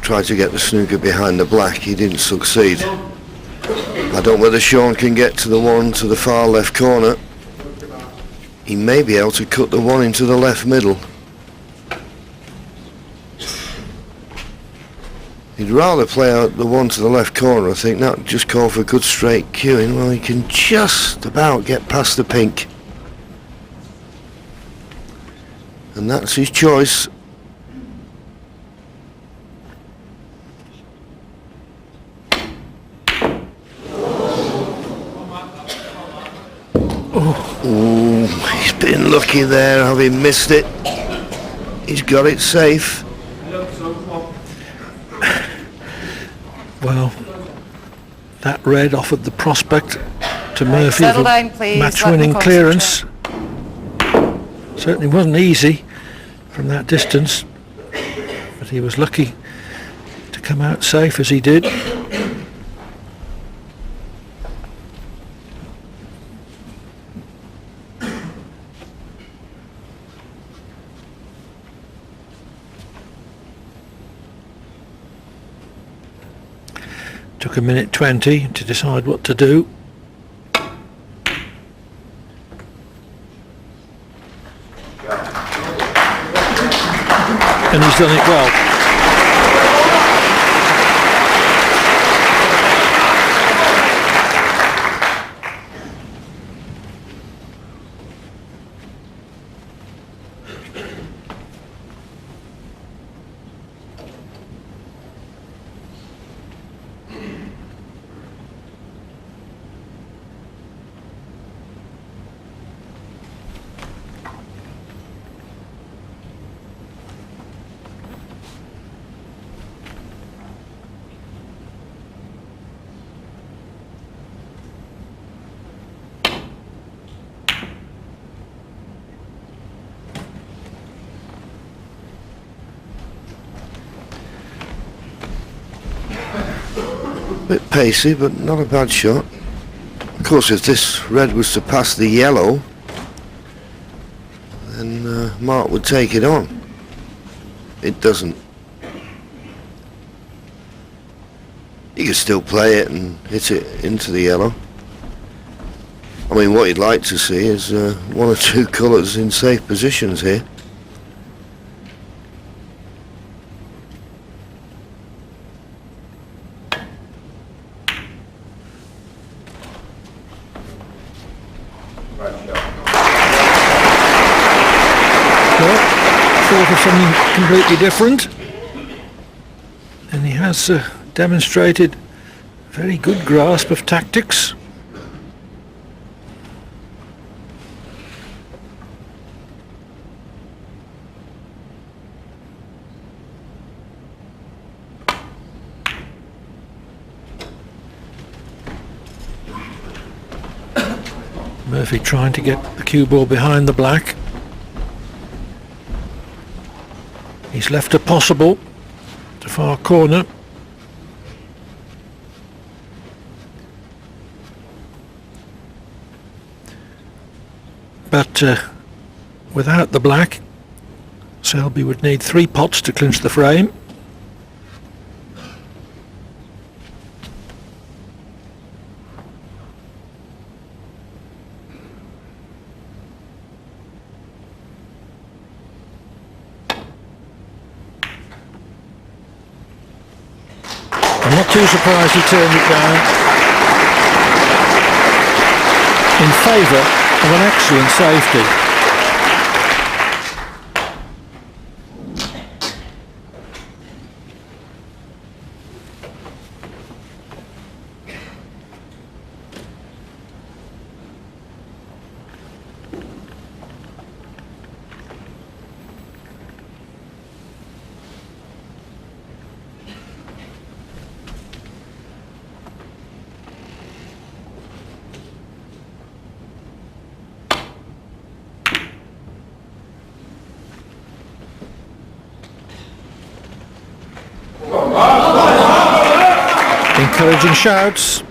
Tried to get the snooker behind the black, he didn't succeed. I don't know whether Shaun can get to the one to the far left corner. He may be able to cut the one into the left middle. He'd rather play out the one to the left corner, I think. That would just call for good straight cueing. Well, he can just about get past the pink. And that's his choice. Ooh, he's been lucky there, having missed it. He's got it safe. Well, that red offered the prospect to Murphy settle of down, a please. match-winning Let them clearance. Certainly wasn't easy from that distance, but he was lucky to come out safe as he did. Took a minute 20 to decide what to do. And he's done it well. Bit pacey, but not a bad shot. Of course, if this red was to pass the yellow, then Mark would take it on. It doesn't. He could still play it and hit it into the yellow. I mean, what you'd like to see is one or two colours in safe positions here. Thought of something completely different, and he has demonstrated very good grasp of tactics. Murphy trying to get the cue ball behind the black. He's left a possible to far corner. But without the black, Selby would need 3 pots to clinch the frame. I'm not too surprised he turned it down in favour of an excellent safety. Encouraging shouts.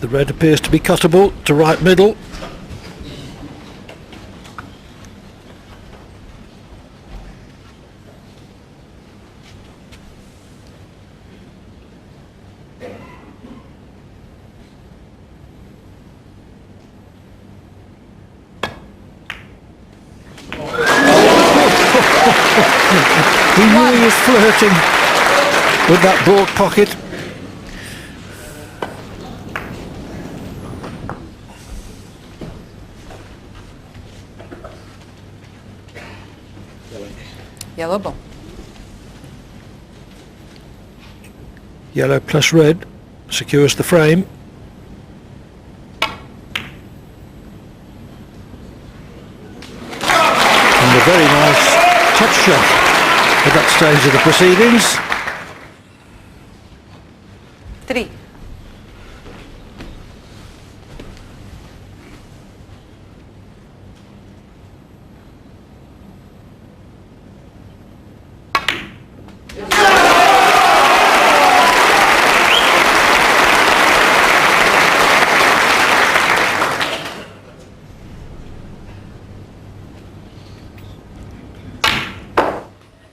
The red appears to be cuttable to right middle. He knew he was flirting with that broad pocket. Yellow ball. Yellow plus red secures the frame. And a very nice touch shot at that stage of the proceedings. 3.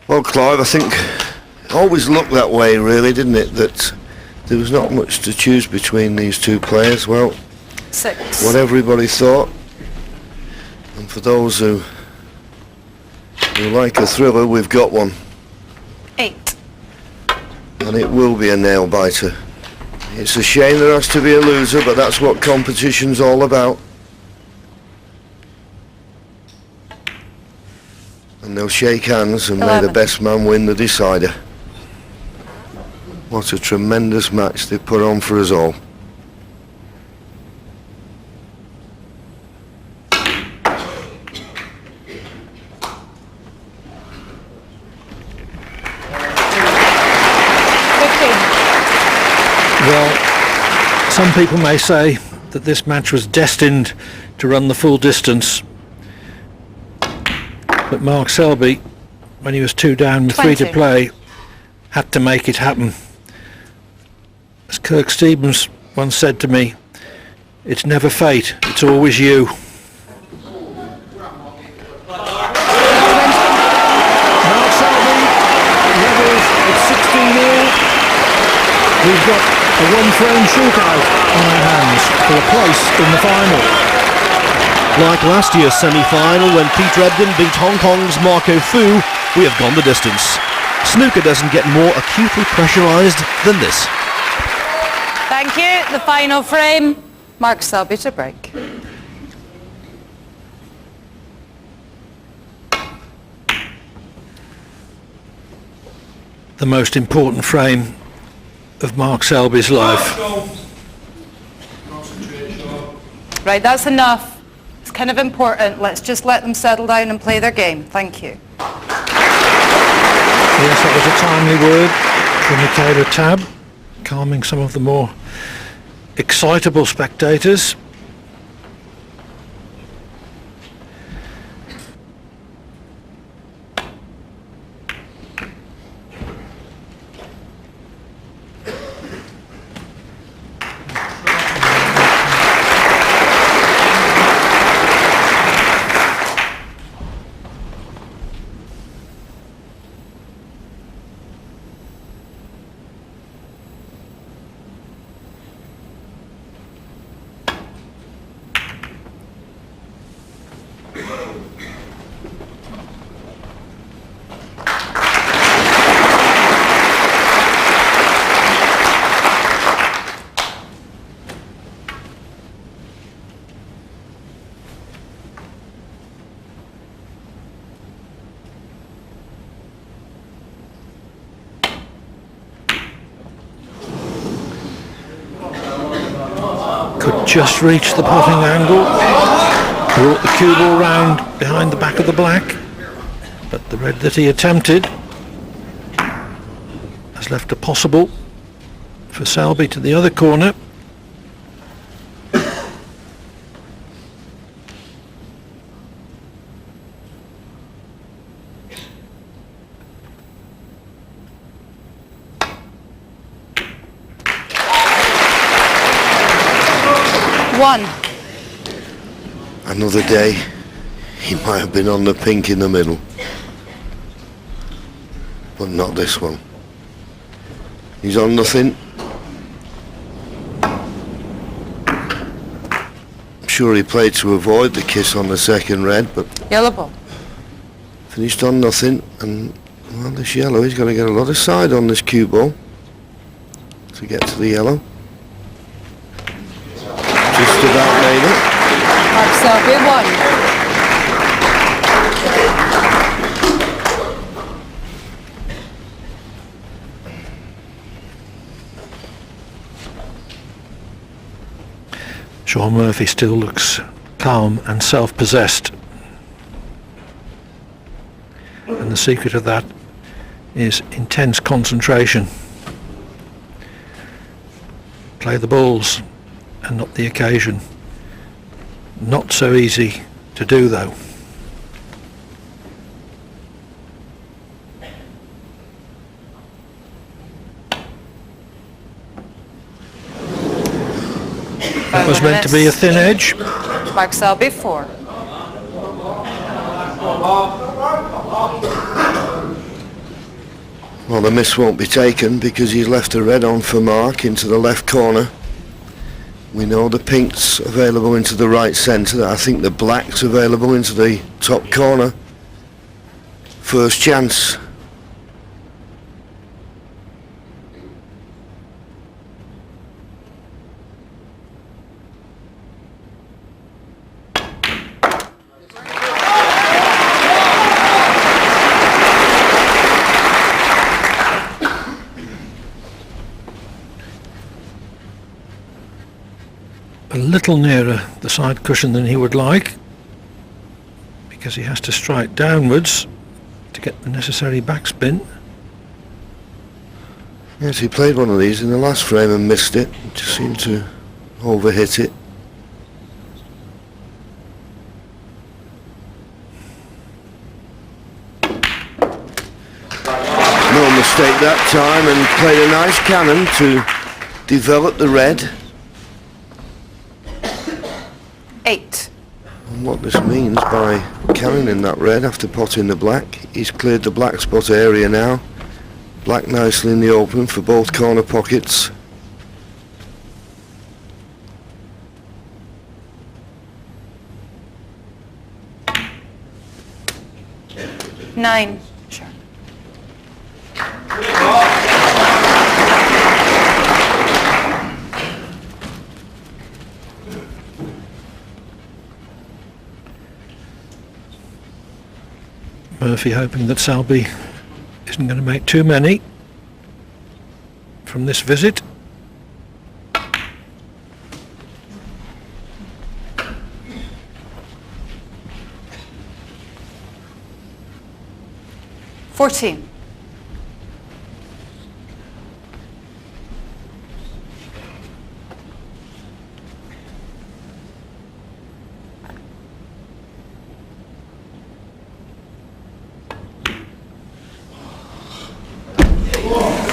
Well, Clive, I think it always looked that way, really, didn't it? That there was not much to choose between these two players. Well, 6. what everybody thought, and for those who like a thriller, we've got one, 8. and it will be a nail biter. It's a shame there has to be a loser, but that's what competition's all about. And they'll shake hands and may 11. the best man win the decider. What a tremendous match they put on for us all. Well, some people may say that this match was destined to run the full distance. But Mark Selby, when he was 2 down with 3 to 20. play, had to make it happen. As Kirk Stevens once said to me, it's never fate, it's always you. Mark Selby levels at 16-all. We've got a one-frame shootout on our hands for a place in the final. Like last year's semi-final when Peter Ebden beat Hong Kong's Marco Fu, we have gone the distance. Snooker doesn't get more acutely pressurised than this. Thank you. The final frame, Mark Selby to break. The most important frame of Mark Selby's life. Right, that's enough. It's kind of important. Let's just let them settle down and play their game. Thank you. Yes, that was a timely word from Michaela Tabb, calming some of the more excitable spectators. Could just reach the potting angle, brought the cue ball round behind the back of the black, but the red that he attempted has left a possible for Selby to the other corner. Another day, he might have been on the pink in the middle, but not this one. He's on nothing. I'm sure he played to avoid the kiss on the second red, but Yellow ball. finished on nothing, and well, this yellow, he's got to get a lot of side on this cue ball to get to the yellow. Just about made it. Mark Selby 1. Shaun Murphy still looks calm and self-possessed. And the secret of that is intense concentration. Play the balls and not the occasion. Not so easy to do though. That was meant to be a thin edge. Mark Selby 4. Well, the miss won't be taken because he's left a red on for Mark into the left corner. We know the pink's available into the right centre. I think the black's available into the top corner. First chance. A little nearer the side cushion than he would like, because he has to strike downwards to get the necessary backspin. Yes, he played one of these in the last frame and missed it. Just seemed to overhit it. No mistake that time, and played a nice cannon to develop the red. 8. And what this means by cannoning that red after potting the black, he's cleared the black spot area now. Black nicely in the open for both corner pockets. Nine. Sure. Murphy hoping that Selby isn't going to make too many from this visit. $14.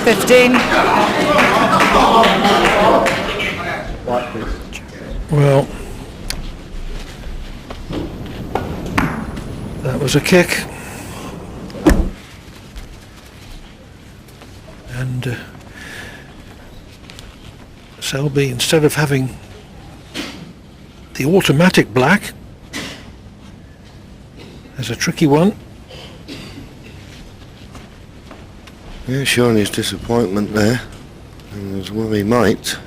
$15. Well, that was a kick, and Selby, instead of having the automatic black, has a tricky one. Yeah, showing his disappointment there, and as well he might.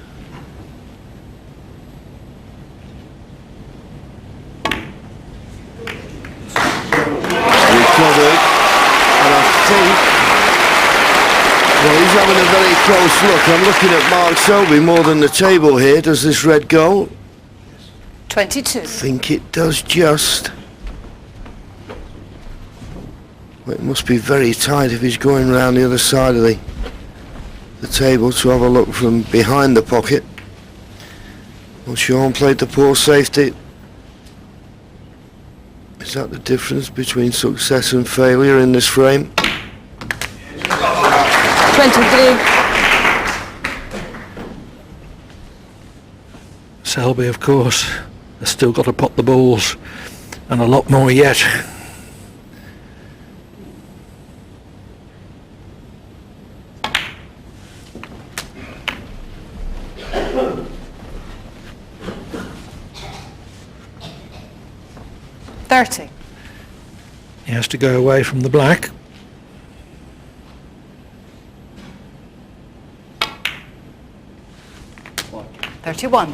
Recovered, and I think, well, he's having a very close look. I'm looking at Mark Selby more than the table here. Does this red go? 22. I think it does just. Well, it must be very tight if he's going round the other side of the table to have a look from behind the pocket. Well, Shaun played the poor safety. Is that the difference between success and failure in this frame? 23. Selby, of course, has still got to pot the balls, and a lot more yet. $30. He has to go away from the black. $31.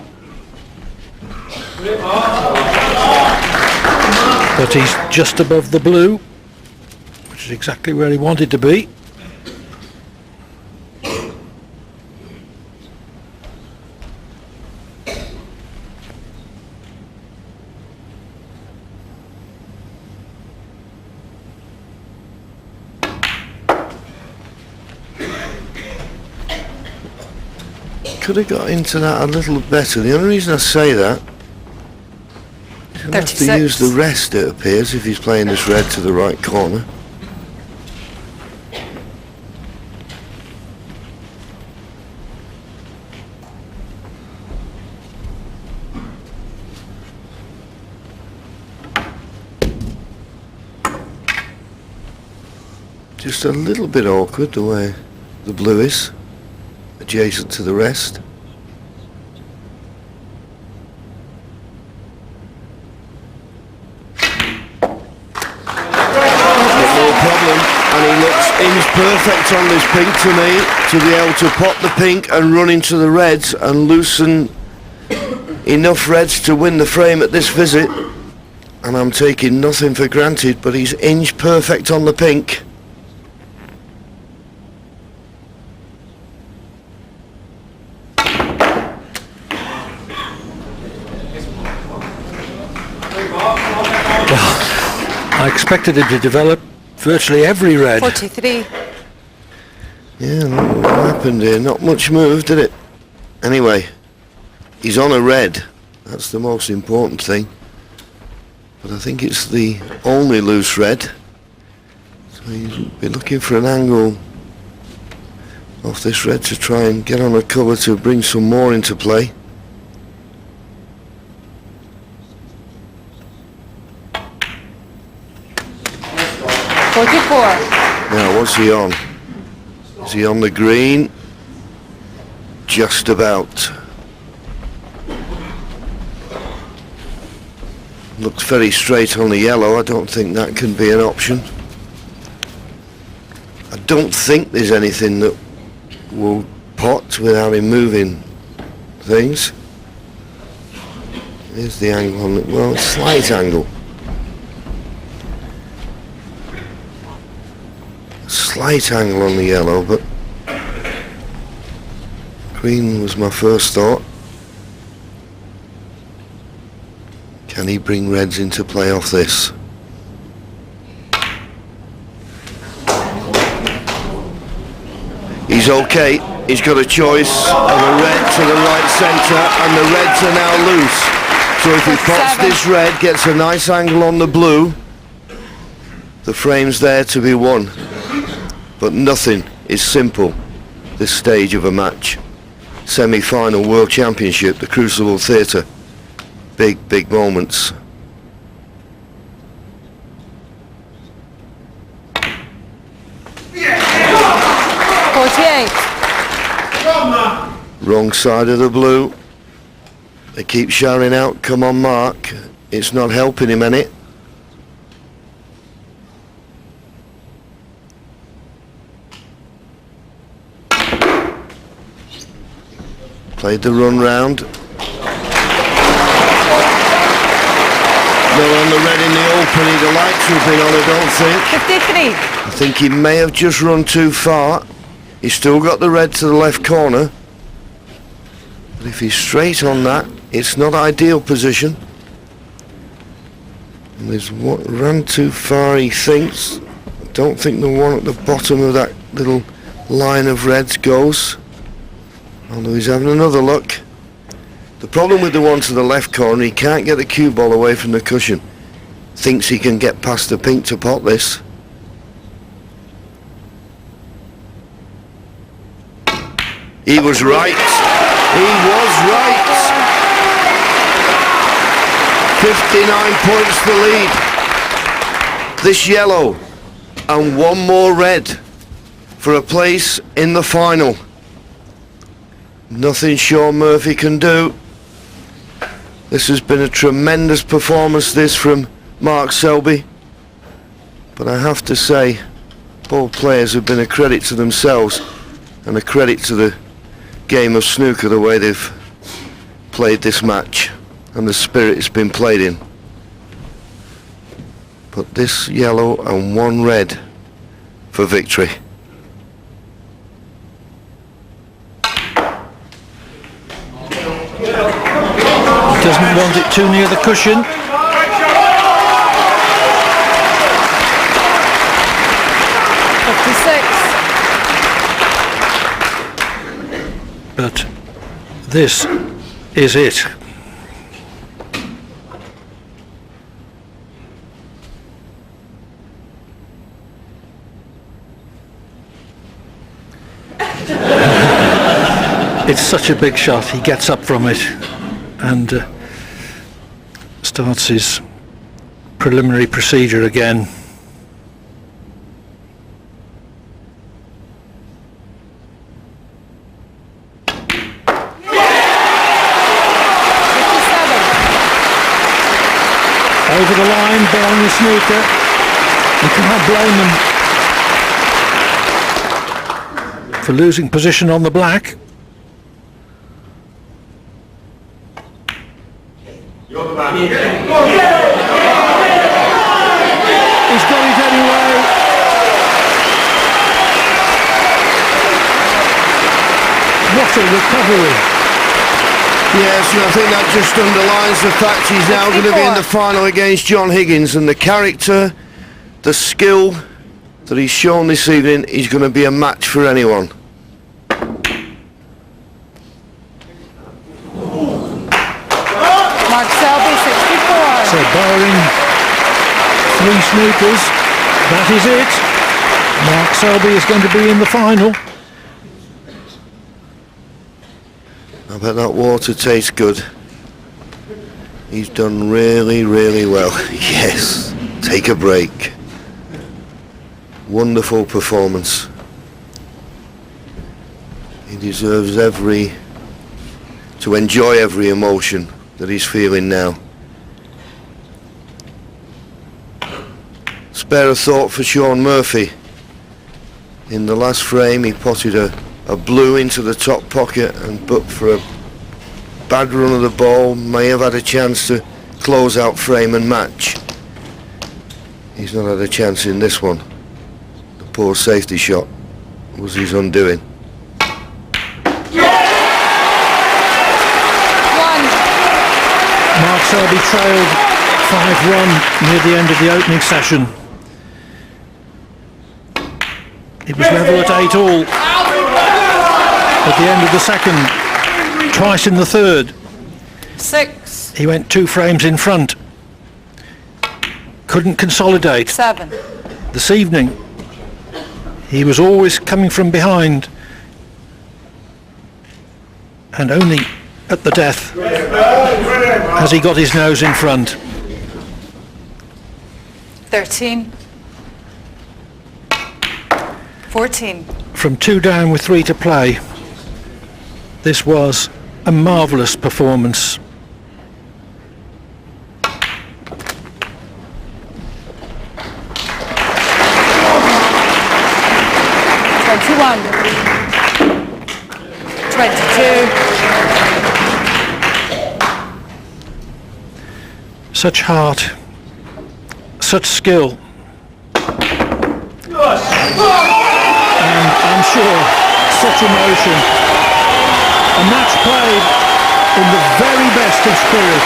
But he's just above the blue, which is exactly where he wanted to be. Could have got into that a little better. The only reason I say that, he'll have to 36. use the rest, it appears, if he's playing this red to the right corner. Just a little bit awkward the way the blue is, adjacent to the rest. And he looks inch perfect on this pink to me, to be able to pop the pink and run into the reds and loosen enough reds to win the frame at this visit. And I'm taking nothing for granted, but he's inch perfect on the pink. I expected him to develop virtually every red. 43. Yeah, what happened here? Not much move, did it? Anyway, he's on a red. That's the most important thing. But I think it's the only loose red. So he'll be looking for an angle off this red to try and get on a cover to bring some more into play. Now, what's he on? Is he on the green? Just about. Looks very straight on the yellow. I don't think that can be an option. I don't think there's anything that will pot without him moving things. Here's the angle on it. Well, slight angle. Slight angle on the yellow, but green was my first thought. Can he bring reds into play off this? He's okay. He's got a choice of a red to the right centre, and the reds are now loose. So if he pots this red, gets a nice angle on the blue, the frame's there to be won. But nothing is simple this stage of a match. Semi-final World Championship, the Crucible Theatre. Big, big moments. Yeah. 48. Wrong side of the blue. They keep shouting out, come on Mark. It's not helping him any. Played the run round. No on the red in the open. He'd have liked to have been on, I don't think. 53. I think he may have just run too far. He's still got the red to the left corner. But if he's straight on that, it's not ideal position. And there's what ran too far, he thinks. I don't think the one at the bottom of that little line of reds goes. Although he's having another look. The problem with the one to the left corner, he can't get the cue ball away from the cushion. Thinks he can get past the pink to pot this. He was right. He was right. 59 points the lead. This yellow and one more red for a place in the final. Nothing Shaun Murphy can do. This has been a tremendous performance, this from Mark Selby. But I have to say, both players have been a credit to themselves and a credit to the game of snooker, the way they've played this match and the spirit it's been played in. But this yellow and one red for victory. Doesn't want it too near the cushion. But this is it. It's such a big shot. He gets up from it and starts his preliminary procedure again. over the line, bowling the snooker. You cannot blame them for losing position on the black. He's got it anyway. What a recovery. Yes, and I think that just underlines the fact he's now going to be in the final against John Higgins, and the character, the skill that he's shown this evening is going to be a match for anyone. Mark Selby, 64. So barring 3 snookers, that is it. Mark Selby is going to be in the final. I bet that water tastes good. He's done really, really well. Yes, take a break. Wonderful performance. He deserves to enjoy every emotion that he's feeling now. Spare a thought for Shaun Murphy. In the last frame he potted a blue into the top pocket, and but for a bad run of the ball may have had a chance to close out frame and match. He's not had a chance in this one. The poor safety shot was his undoing. Mark Selby trailed 5-1 near the end of the opening session. It was level at 8-all at the end of the second, twice in the third. 6. He went 2 frames in front. Couldn't consolidate. 7. This evening, he was always coming from behind, and only at the death as he got his nose in front. 13. 14. From 2 down with 3 to play, this was a marvellous performance. Such heart, such skill, and I'm sure such emotion. A match played in the very best of spirit.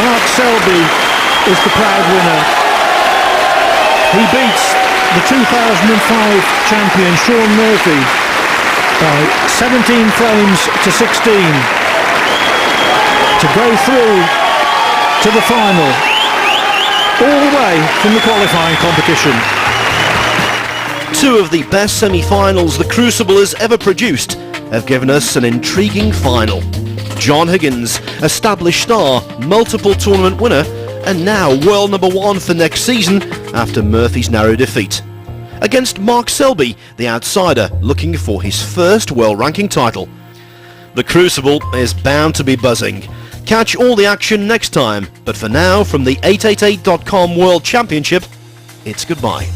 Mark Selby is the proud winner. He beats the 2005 champion Shaun Murphy by 17 frames to 16 to go through to the final, all the way from the qualifying competition. 2 of the best semi-finals the Crucible has ever produced have given us an intriguing final. John Higgins, established star, multiple tournament winner, and now world number 1 for next season after Murphy's narrow defeat. Against Mark Selby, the outsider, looking for his first world ranking title. The Crucible is bound to be buzzing. Catch all the action next time, but for now, from the 888.com World Championship, it's goodbye.